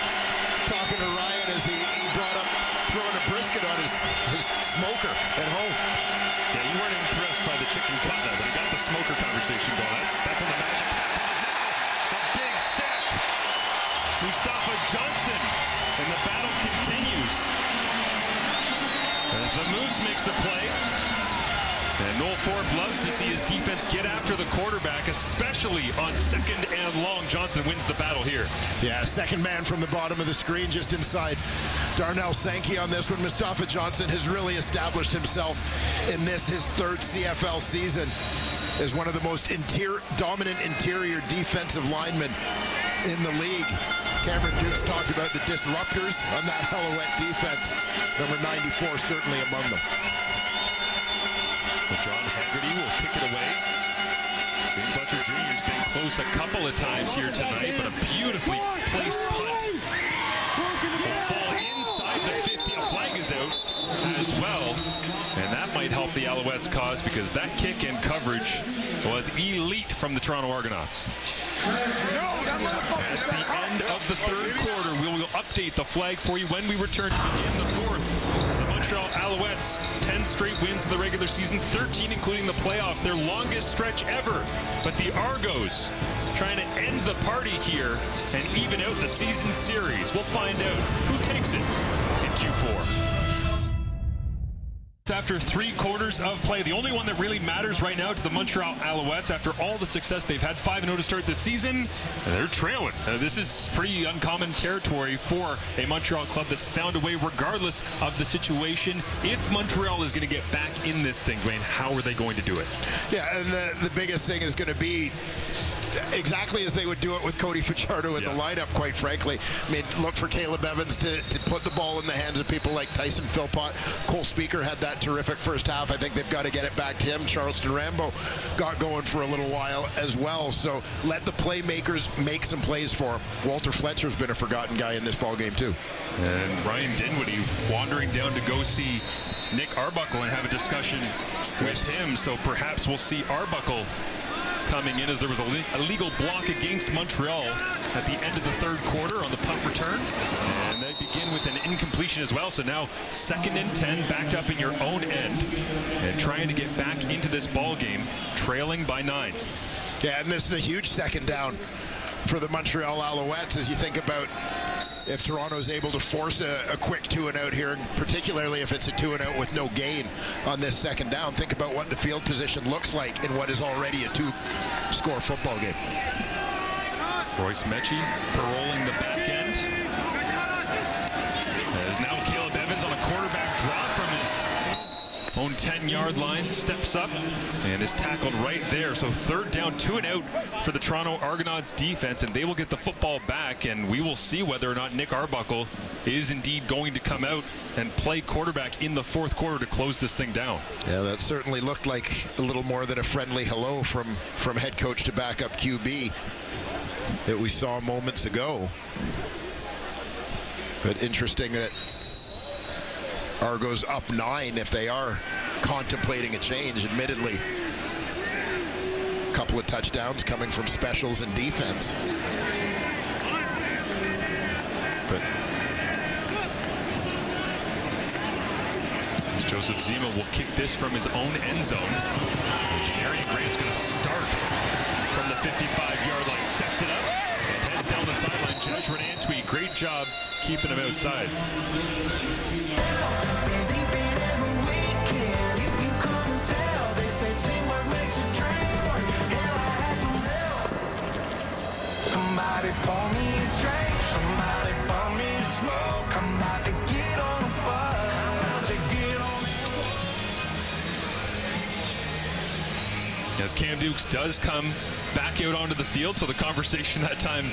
Talking to Ryan as he brought up throwing a brisket on his smoker at home.
Yeah, you weren't impressed by the chicken cutlet, but he got the smoker conversation going. That's when the magic happened. A big sack. Mustafa Johnson, and the battle continues. As the Moose makes the play. And Noel Thorpe loves to see his defense get after the quarterback, especially on second and long. Johnson wins the battle here.
Yeah, second man from the bottom of the screen, just inside Darnell Sankey on this one. Mustafa Johnson has really established himself in this, his third CFL season, as one of the most dominant interior defensive linemen in the league. Cameron Dukes talked about the disruptors on that Alouette defense. Number 94 certainly among them.
John Haggerty will kick it away. James Butcher Jr. has been close a couple of times here tonight, but a beautifully placed punt will fall inside the 50. A flag is out as well, and that might help the Alouettes' cause because that kick in coverage was elite from the Toronto Argonauts. That's the end of the third quarter. We will update the flag for you when we return to begin the fourth. The Montreal Alouettes, 10 straight wins in the regular season, 13 including the playoff, their longest stretch ever. But the Argos trying to end the party here and even out the season series. We'll find out who takes it in Q4. After 3 quarters of play, the only one that really matters right now to the Montreal Alouettes after all the success they've had, 5-0 to start this season, and they're trailing. This is pretty uncommon territory for a Montreal club that's found a way regardless of the situation. If Montreal is going to get back in this thing, Wayne, how are they going to do it?
Yeah, and the biggest thing is going to be exactly as they would do it with Cody Fajardo in the lineup, quite frankly. I mean, look for Caleb Evans to put the ball in the hands of people like Tyson Philpott. Cole Speaker had that terrific first half. I think they've got to get it back to him. Charleston Rambo got going for a little while as well. So let the playmakers make some plays for him. Walter Fletcher's been a forgotten guy in this ball game too.
And Ryan Dinwiddie wandering down to go see Nick Arbuckle and have a discussion with him. So perhaps we'll see Arbuckle coming in as there was a legal block against Montreal at the end of the third quarter on the punt return. And they begin with an incompletion as well. So now 2nd and 10, backed up in your own end and trying to get back into this ball game, trailing by 9.
Yeah, and this is a huge second down for the Montreal Alouettes as you think about if Toronto's able to force a quick 2-and-out here, and particularly if it's a 2-and-out with no gain on this second down. Think about what the field position looks like in what is already a 2-score football game.
Royce Mechie paroling the back end. As now Caleb Evans on a quarterback draw from his own 10-yard line, steps up and is tackled right there. So 3rd down, 2-and-out for the Toronto Argonauts defense, and they will get the football back, and we will see whether or not Nick Arbuckle is indeed going to come out and play quarterback in the 4th quarter to close this thing down.
Yeah, that certainly looked like a little more than a friendly hello from head coach to backup QB that we saw moments ago. But interesting that Argos up 9 if they are contemplating a change. Admittedly, a couple of touchdowns coming from specials and defense. But
Joseph Zima will kick this from his own end zone. Janarian Grant's going to start from the 55-yard line, sets it up, and heads down the sideline. Josh Renantwi, great job keeping him outside.
Somebody pour me a drink, somebody pour me a smoke. I'm about to get on a bus, I'm about to get on.
As Cam Dukes does come back out onto the field, so the conversation that time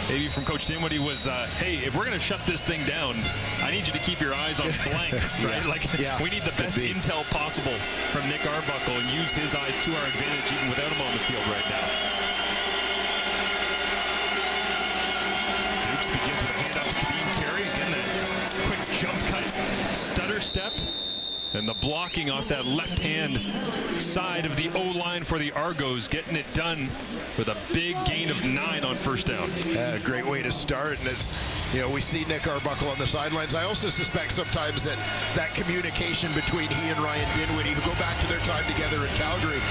maybe from Coach Dinwiddie was, hey, if we're going to shut this thing down, I need you to keep your eyes on blank, right? We need the best intel possible from Nick Arbuckle and use his eyes to our advantage even without him on the field right now. Dukes begins with a handoff to Dean Carey. Again, that quick jump cut, stutter step, and the blocking off that left-hand side of the O-line for the Argos, getting it done with a big gain of 9 on 1st down.
Great way to start, and it's, you know, we see Nick Arbuckle on the sidelines. I also suspect sometimes that communication between he and Ryan Dinwiddie, who go back to their time together in Calgary,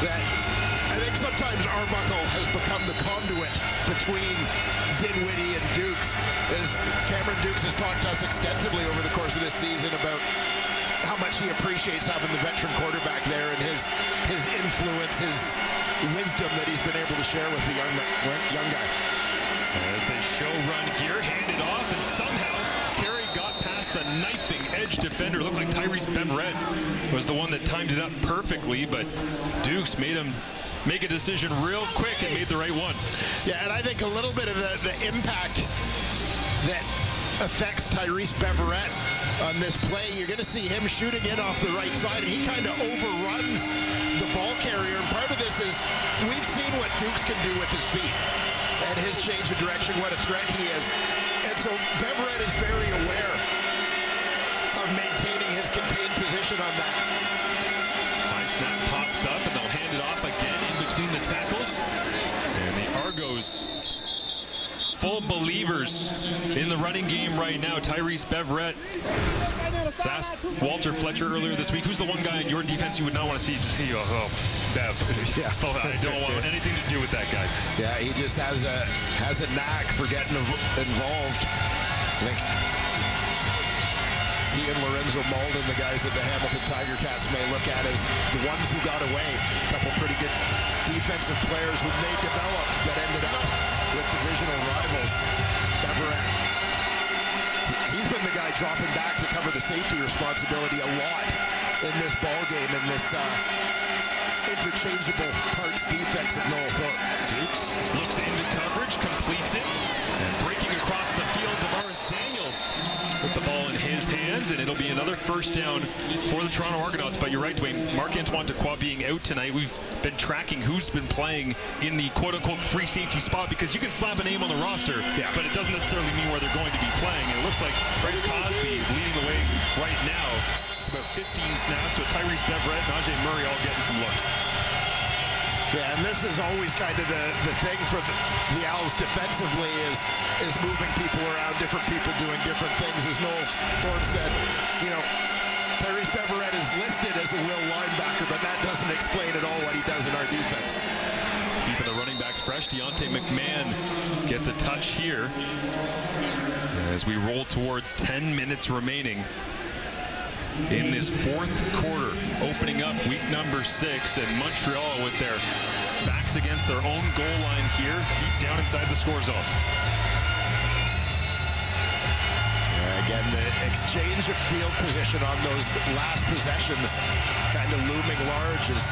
that I think sometimes Arbuckle has become the conduit between Dinwiddie and Dukes, as Cameron Dukes has talked to us extensively over the course of this season about how much he appreciates having the veteran quarterback there and his influence, his wisdom that he's been able to share with the young guy.
As they show run here, handed off, and somehow Carey got past the knifing edge defender. Looked like Tyrese Beverette was the one that timed it up perfectly, but Dukes made him make a decision real quick and made the right one.
Yeah, and I think a little bit of the impact that affects Tyrese Beverette on this play, you're going to see him shooting in off the right side, and he kind of overruns the ball carrier. And part of this is we've seen what Dukes can do with his feet and his change of direction, what a threat he is. And so Beverette is very aware of maintaining his contained position on that.
High snap pops up, and they'll hand it off again in between the tackles. And the Argos, full believers in the running game right now. Tyrese Beverette asked Walter Fletcher earlier this week, who's the one guy in your defense you would not want to see? Just see, Bev.
Yeah.
I don't want anything to do with that guy.
Yeah, he just has a knack for getting involved. I think he and Lorenzo Malden, the guys that the Hamilton Tiger Cats may look at as the ones who got away. A couple pretty good defensive players who they developed that ended up with divisional rivals. Beverette, he's been the guy dropping back to cover the safety responsibility a lot in this ball game, in this interchangeable parts defense of Noel Hook.
Dukes looks into coverage, completes it, and breaking across the field, Tavares Daniels with the ball in his hands, and it'll be another first down for the Toronto Argonauts. But you're right, Dwayne, Marc-Antoine Dequoy being out tonight, we've been tracking who's been playing in the quote-unquote free safety spot, because you can slap a name on the roster, but it doesn't necessarily mean where they're going to be playing. And it looks like Bryce Cosby is leading the way right now. About 15 snaps with Tyrese Beverette and Najee Murray all getting some looks.
Yeah, and this is always kind of the thing for the Owls defensively is moving people around, different people doing different things. As Noel Thorne said, you know, Tyrese Beverette is listed as a will linebacker, but that doesn't explain at all what he does in our defense.
Keeping the running backs fresh, Deontay McMahon gets a touch here as we roll towards 10 minutes remaining in this fourth quarter, opening up week number 6, and Montreal with their backs against their own goal line here, deep down inside the score zone.
Again, the exchange of field position on those last possessions kind of looming large as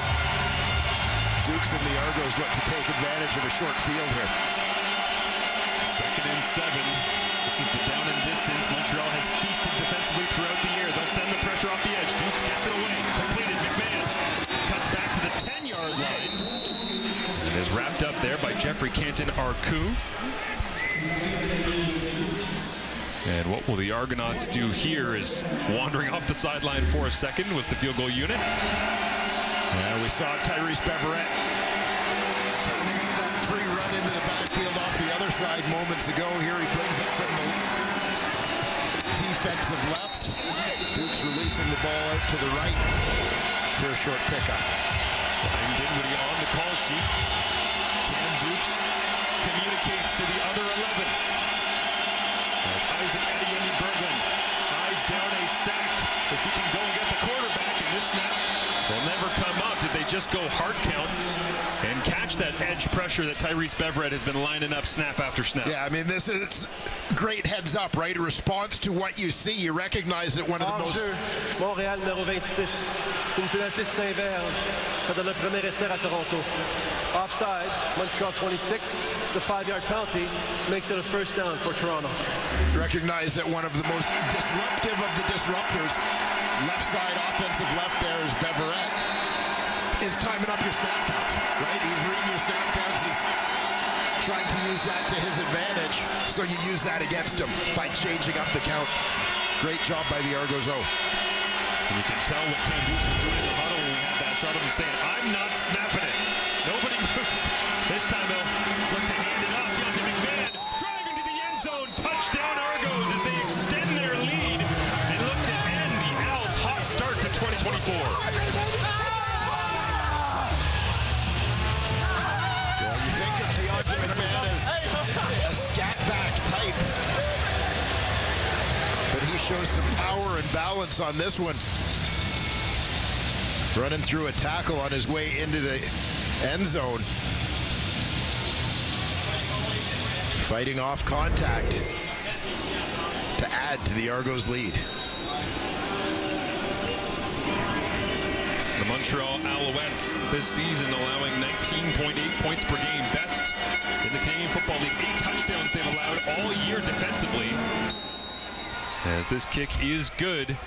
Dukes and the Argos look to take advantage of a short field here.
2nd and 7. This is the down and distance. Montreal has feasted defensively throughout the year. They'll send the pressure off the edge. Dukes gets it away. Completed. McMahon cuts back to the 10-yard line. And is wrapped up there by Jeffrey Canton-Arcou. And what will the Argonauts do here is wandering off the sideline for a second was the field goal unit.
We saw Tyrese Beverette taking that free run into the backfield off the other side moments ago. Here he brings it from the defensive left. Dukes releasing the ball out to the right for a short pickup.
Ryan Dinwiddie on the call sheet. Cam Dukes communicates to the other 11. As Isaac Adeyemi-Berglund eyes down a sack. If he can go and get the quarterback in this snap, they'll never come up. Did they just go hard count and catch that edge pressure that Tyrese Beverette has been lining up snap after snap?
Yeah, I mean, this is great heads up, right? A response to what you see. You recognize that one of the most...
Montréal, numéro 26. C'est une pénalité de 5 verges. Ça donne le premier essai à Toronto. Offside, Montreal 26. It's a 5-yard penalty. Makes it a first down for Toronto.
Recognize that one of the most disruptive of the disruptors, left side offensive left there is Beverette, is timing up your snap counts, right? He's reading your snap counts. He's trying to use that to his advantage, so you use that against him by changing up the count. Great job by the Argos.
And you can tell what Cam Dukes was doing in the huddle when we had that shot of him saying, I'm not snapping it. Nobody moved. This time they'll look to hand it off. Deontay McMahon driving to the end zone. Touchdown Argos as they extend their lead and look to end the Owls' hot start to 2024.
Well, you think of Deontay McMahon as a scat back type, but he shows some power and balance on this one. Running through a tackle on his way into the end zone. Fighting off contact to add to the Argos' lead.
The Montreal Alouettes this season allowing 19.8 points per game, best in the Canadian Football League. 8 touchdowns they've allowed all year defensively. As this kick is good.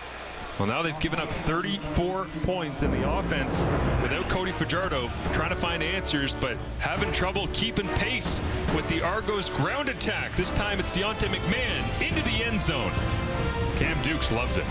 Well, now they've given up 34 points in the offense without Cody Fajardo, trying to find answers, but having trouble keeping pace with the Argos ground attack. This time it's Deontay McMahon into the end zone. Cam Dukes loves it.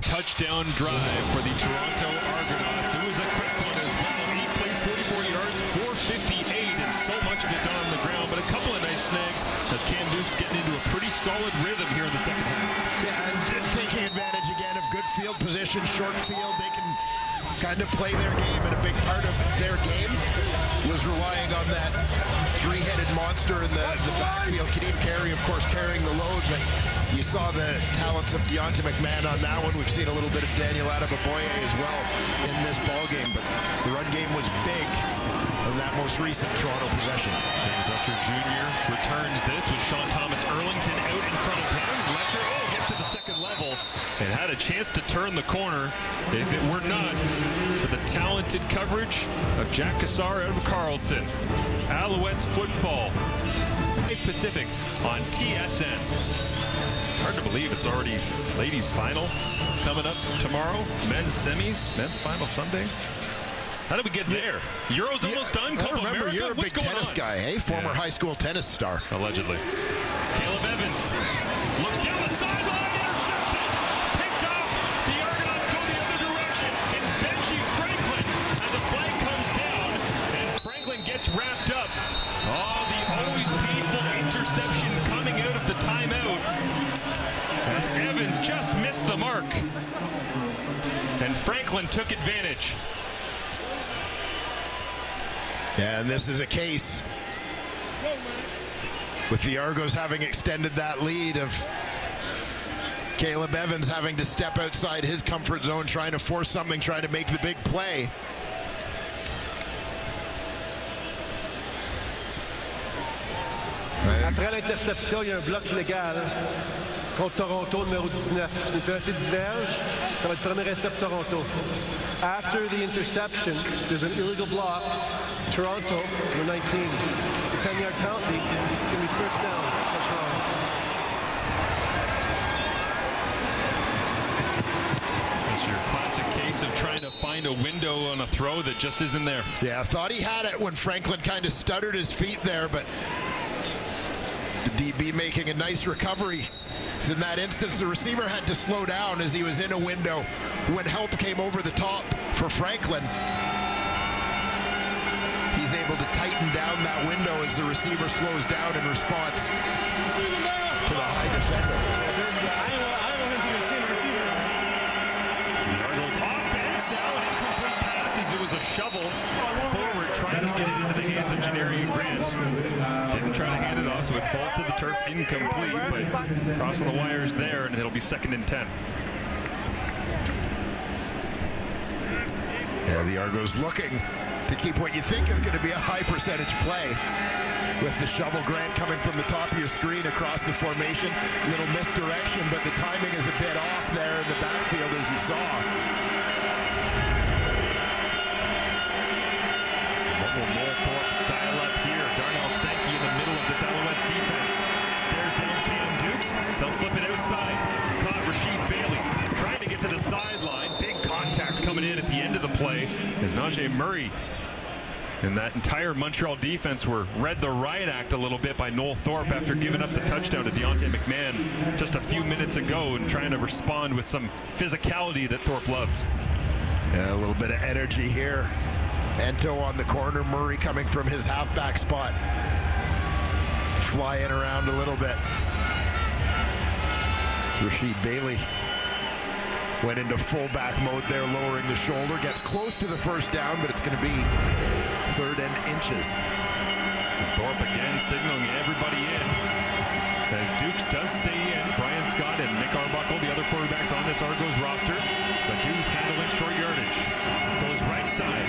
Touchdown drive for the Toronto Argonauts. It was a quick one as well. 8 plays, 44 yards, 458, and so much of it done on the ground, but a couple of nice snags as Cam Dukes getting into a pretty solid rhythm here in the second half.
Yeah, and taking advantage again of good field position, short field. They can kind of play their game, and a big part of their game was relying on that three-headed monster in the backfield. Kadeem Carey, of course, carrying the load, but you saw the talents of Deontay McMahon on that one. We've seen a little bit of Daniel Adeboboye as well in this ball game, but the run game was big in that most recent Toronto possession.
James Letcher Jr. returns this with Sean Thomas Erlington out in front of him. Letcher gets to the second level and had a chance to turn the corner if it were not for the talented coverage of Jack Cassar out of Carleton. Alouettes football, Pacific on TSN. Hard to believe it's already ladies final coming up tomorrow. Men's semis, men's final Sunday. How did we get there? Euro's almost done.
I remember
America?
you're a
What's
big
going
tennis
on?
guy, eh? Former high school tennis star.
Allegedly. Caleb Evans looks down the sideline, intercepted, picked off. The Argonauts go the other direction. It's Benji Franklin as a flag comes down, and Franklin gets wrapped up. Oh, the always painful interception coming out of the timeout as Evans just missed the mark, and Franklin took advantage.
And this is a case with the Argos having extended that lead of Caleb Evans having to step outside his comfort zone, trying to force something, trying to make the big play.
Après l'interception, il y a un bloc illégal contre Toronto, numéro 19. Une pénalité diverge. Ça va être le premier essai pour Toronto. After the interception, there's an illegal block. Toronto, number 19. It's a 10-yard penalty. It's going to be first down for Toronto.
It's your classic case of trying to find a window on a throw that just isn't there.
Yeah, I thought he had it when Franklin kind of stuttered his feet there, but the DB making a nice recovery. So in that instance, the receiver had to slow down as he was in a window when help came over the top for Franklin. He's able to tighten down that window as the receiver slows down in response to the high defender.
The Argos offense now an incomplete pass as it was a shovel forward trying to get it into the hands of Janarian Grant. Didn't try to hand it off, so it falls to the turf incomplete, but crossing the wires there, and it'll be 2nd and 10.
Yeah, the Argos looking to keep what you think is going to be a high percentage play with the shovel. Grant coming from the top of your screen across the formation. Little misdirection, but the timing is a bit off there in the backfield as you saw.
Dial up here. Darnell Sankey in the middle of this Alouettes defense. Stares down Cam Dukes. They'll flip it outside. Caught Rasheed Bailey trying to get to the sideline. Big contact coming in at the end of the play as Najee Murray and that entire Montreal defense were read the riot act a little bit by Noel Thorpe after giving up the touchdown to Deontay McMahon just a few minutes ago and trying to respond with some physicality that Thorpe loves.
Yeah, a little bit of energy here. Ento on the corner, Murray coming from his halfback spot. Flying around a little bit. Rasheed Bailey went into fullback mode there, lowering the shoulder. Gets close to the first down, but it's going to be 3rd and inches.
Thorpe again signaling everybody in. as Dukes does stay in. Brian Scott and Nick Arbuckle, the other quarterbacks on this Argos roster. But Dukes handling short yardage. Goes right side.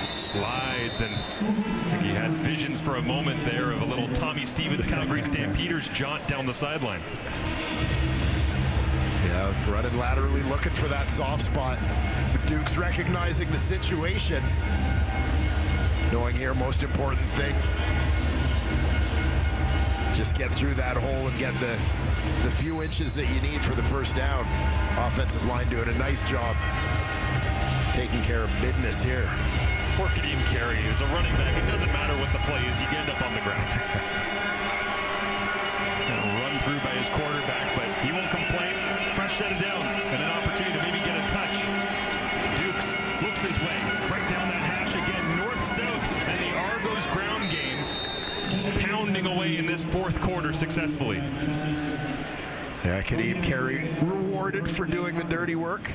Slides, and I think he had visions for a moment there of a little Tommy Stevens Calgary Stampeders jaunt down the sideline.
Yeah, running laterally, looking for that soft spot. But Dukes recognizing the situation. Knowing here, most important thing, just get through that hole and get the few inches that you need for the first down. Offensive line doing a nice job taking care of business here.
Poor Kadeem Carey is a running back. It doesn't matter what the play is, you end up on the ground. And run through by his quarterback, but he won't complain. Fresh set of downs and an opportunity to maybe get a touch. Dukes looks his way, right down that hash again, north-south, and the Argos ground game pounding away in this fourth quarter successfully.
Yeah, Kadeem Carey rewarded for doing the dirty work.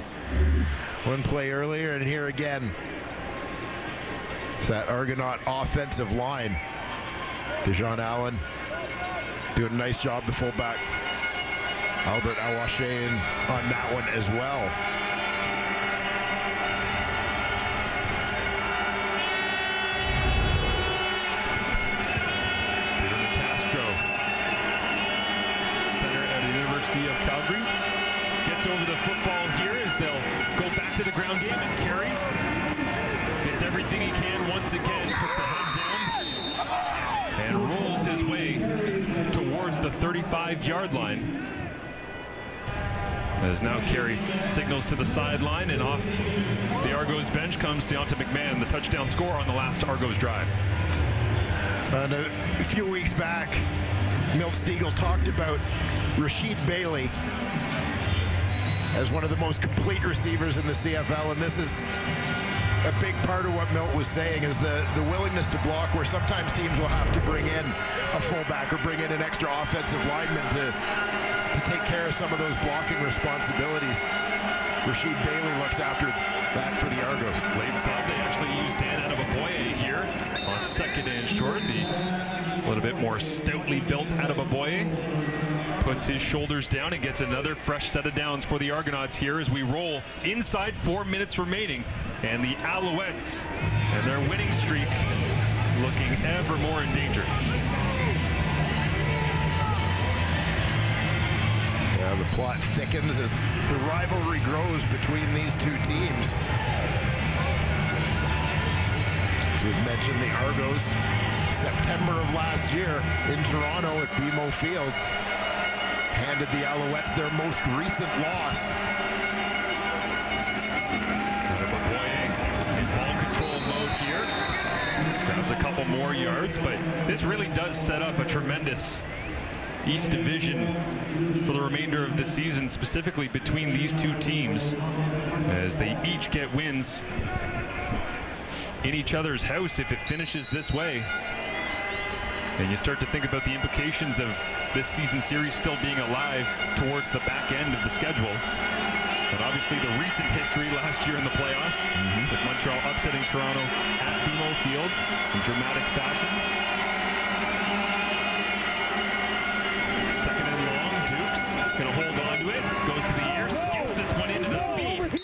One play earlier, and here again. It's that Argonaut offensive line. Dejon Allen doing a nice job, the fullback. Albert Awashe on that one as well.
Of Calgary gets over the football here as they'll go back to the ground game, and Carey gets everything he can once again, puts the head down and rolls his way towards the 35-yard line. As now Carey signals to the sideline, and off the Argos bench comes Deonta McMahon, the touchdown scorer on the last Argos drive.
And a few weeks back, Milt Stiegel talked about Rasheed Bailey as one of the most complete receivers in the CFL, and this is a big part of what Milt was saying, is the willingness to block, where sometimes teams will have to bring in a fullback or bring in an extra offensive lineman to take care of some of those blocking responsibilities. Rasheed Bailey looks after that for the Argos.
Late stop, they actually used Dan Adebaboye here on second and short. A little bit more stoutly built Adebaboye puts his shoulders down and gets another fresh set of downs for the Argonauts here as we roll inside 4 minutes remaining. And the Alouettes and their winning streak looking ever more in danger.
Yeah, the plot thickens as the rivalry grows between these two teams. As we've mentioned, the Argos, September of last year in Toronto at BMO Field, handed the Alouettes their most recent loss.
In ball control mode here. Grabs a couple more yards, but this really does set up a tremendous East Division for the remainder of the season, specifically between these two teams, as they each get wins in each other's house if it finishes this way. And you start to think about the implications of this season series still being alive towards the back end of the schedule. And obviously the recent history last year in the playoffs, with Montreal upsetting Toronto at BMO Field in dramatic fashion. Second and long, Dukes gonna hold on to it, goes to the air, skips this one into the feet.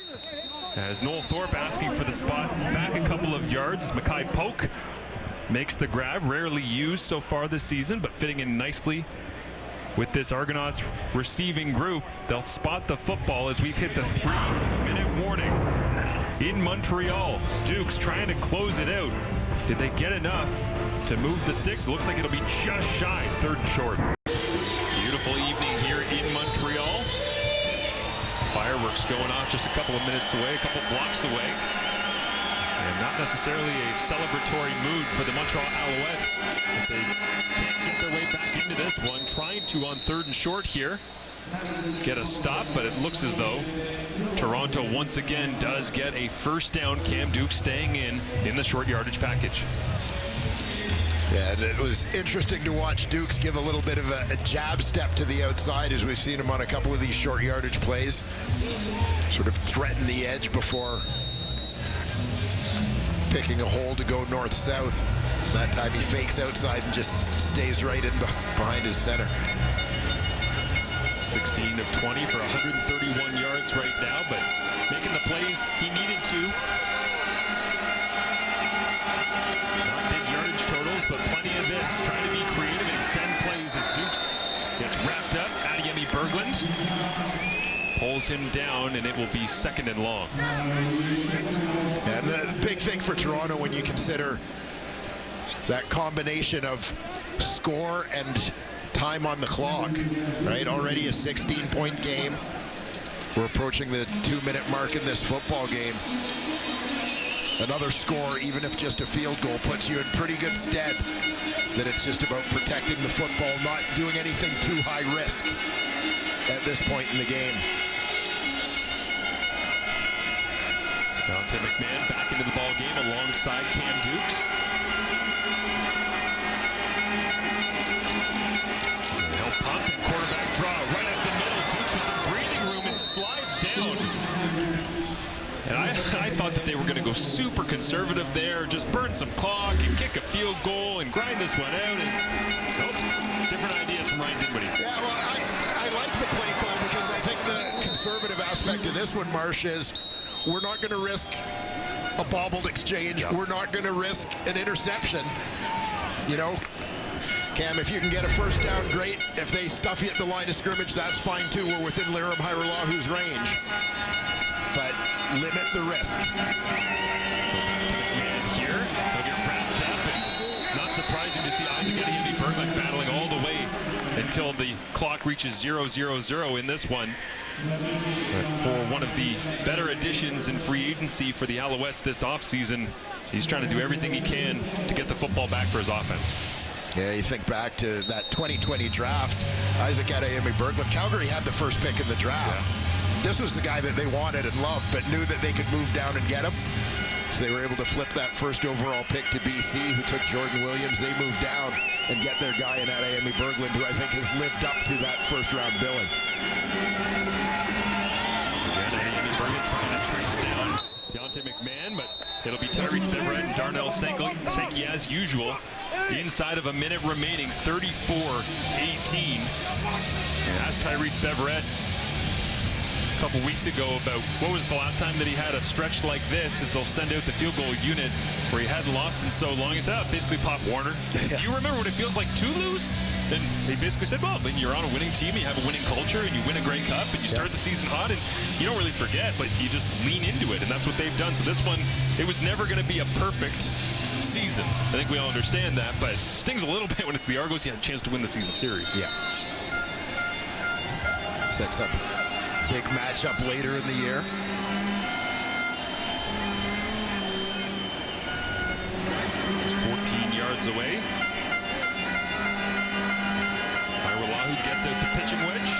As Noel Thorpe asking for the spot back a couple of yards as Mackay Polk makes the grab, rarely used so far this season, but fitting in nicely with this Argonauts receiving group. They'll spot the football as we've hit the 3-minute warning in Montreal. Dukes trying to close it out. Did they get enough to move the sticks? It looks like it'll be just shy, third and short. Beautiful evening here in Montreal. Fireworks going off just a couple of minutes away, a couple blocks away. And not necessarily a celebratory mood for the Montreal Alouettes. If they can't get their way back into this one, trying to on third and short here get a stop, but it looks as though Toronto once again does get a first down. Cam Dukes staying in the short yardage package.
Yeah, and it was interesting to watch Dukes give a little bit of a jab step to the outside, as we've seen him on a couple of these short yardage plays. Sort of threaten the edge before picking a hole to go north-south. That time he fakes outside and just stays right in behind his center.
16 of 20 for 131 yards right now, but making the plays he needed to. Not big yardage totals, but plenty of this. Trying to be creative and extend plays as Dukes gets wrapped up. Adeyemi Berglund pulls him down, and it will be 2nd and long.
And the big thing for Toronto when you consider that combination of score and time on the clock, right? Already a 16-point game. We're approaching the 2-minute mark in this football game. Another score, even if just a field goal, puts you in pretty good stead. That it's just about protecting the football, not doing anything too high risk at this point in the game.
Dante McMahon back into the ball game alongside Cam Dukes. They'll pump and quarterback draw right up the middle. Dukes with some breathing room and slides down. And I thought that they were going to go super conservative there, just burn some clock and kick a field goal and grind this one out. And nope, different ideas from Ryan Dinwiddie.
Yeah, well, I like the play call because I think the conservative aspect of this one, Marsh, is we're not going to risk a bobbled exchange. Yep. We're not going to risk an interception. You know, Cam, if you can get a first down, great. If they stuff you at the line of scrimmage, that's fine too. We're within Liram Hajrullahu range. But limit the risk.
Man here, he'll get wrapped up, and not surprising to see Isaac Adeyemi Berglund battling all the way until the clock reaches 0-0-0 in this one. For one of the better additions in free agency for the Alouettes this offseason, he's trying to do everything he can to get the football back for his offense.
Yeah, you think back to that 2020 draft, Isaac Adeyemi Berglund. Calgary had the first pick in the draft. Yeah. This was the guy that they wanted and loved, but knew that they could move down and get him. So they were able to flip that first overall pick to BC, who took Jordan Williams. They moved down and get their guy in Adeyemi Berglund, who I think has lived up to that first-round billing.
Again, Adeyemi Berglund trying to trace down Dante McMahon, but it'll be Tyrese Beverett and Darnell Sankey as usual. Inside of a minute remaining, 34-18. And asked Tyrese Beverett a couple weeks ago about what was the last time that he had a stretch like this, as they'll send out the field goal unit where he hadn't lost in so long. He said, basically Pop Warner. Yeah. Do you remember what it feels like to lose? And he basically said, well, when you're on a winning team, you have a winning culture, and you win a Grey Cup, and you start the season hot, and you don't really forget, but you just lean into it, and that's what they've done. So this one, it was never going to be a perfect season. I think we all understand that, but stings a little bit when it's the Argos. You had a chance to win the season series.
Yeah. Sets up big matchup later in the year.
It's 14 yards away. Hajrullahu gets out the pitching wedge.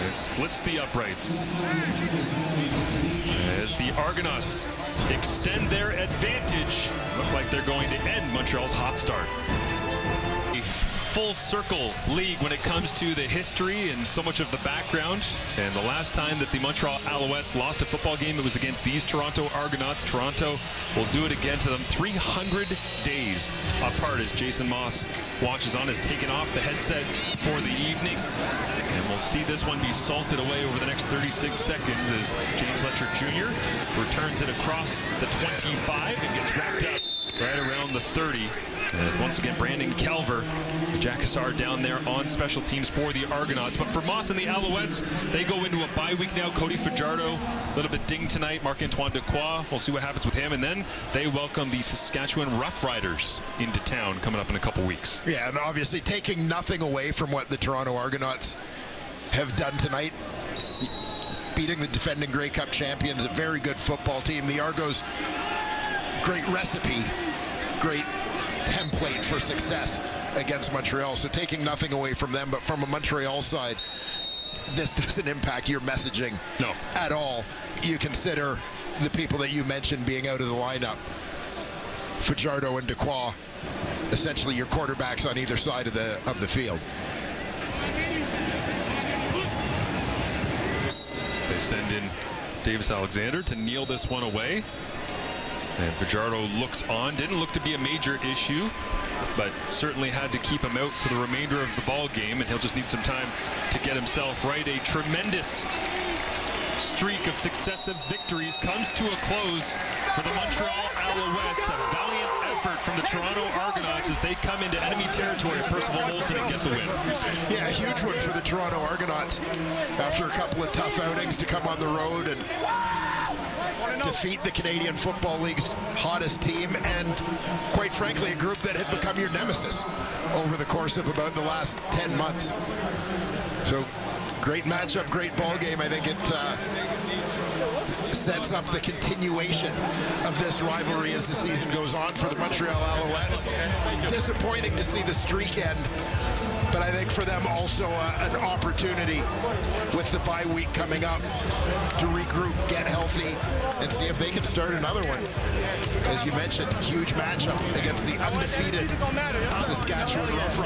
It splits the uprights as the Argonauts extend their advantage. Look like they're going to end Montreal's hot start. Full circle league when it comes to the history and so much of the background. And the last time that the Montreal Alouettes lost a football game, it was against these Toronto Argonauts. Toronto will do it again to them 300 days apart as Jason Moss watches on, has taken off the headset for the evening. And we'll see this one be salted away over the next 36 seconds as James Letcher Jr. returns it across the 25 and gets wrapped up right around the 30. As once again, Brandon Calver, Jack Cassar down there on special teams for the Argonauts. But for Moss and the Alouettes, they go into a bye week now. Cody Fajardo, a little bit dinged tonight. Marc-Antoine Dequoy, we'll see what happens with him. And then they welcome the Saskatchewan Roughriders into town coming up in a couple weeks.
Yeah, and obviously taking nothing away from what the Toronto Argonauts have done tonight. Beating the defending Grey Cup champions, a very good football team. The Argos, great recipe, great template for success against Montreal. So taking nothing away from them, but from a Montreal side, this doesn't impact your messaging at all. You consider the people that you mentioned being out of the lineup, Fajardo and Dequoy, essentially your quarterbacks on either side of the field.
They send in Davis Alexander to kneel this one away. And Fajardo looks on. Didn't look to be a major issue, but certainly had to keep him out for the remainder of the ball game, and he'll just need some time to get himself right. A tremendous streak of successive victories comes to a close for the Montreal Alouettes. A valiant effort from the Toronto Argonauts as they come into enemy territory. Percival Molson and get the win.
Yeah, a huge one for the Toronto Argonauts after a couple of tough outings to come on the road and defeat the Canadian Football League's hottest team, and quite frankly a group that had become your nemesis over the course of about the last 10 months. So great matchup, great ball game. I think it sets up the continuation of this rivalry as the season goes on for the Montreal Alouettes. Disappointing to see the streak end, but I think for them also an opportunity with the bye week coming up to regroup, get healthy, and see if they can start another one. As you mentioned, huge matchup against the undefeated Saskatchewan Roughriders.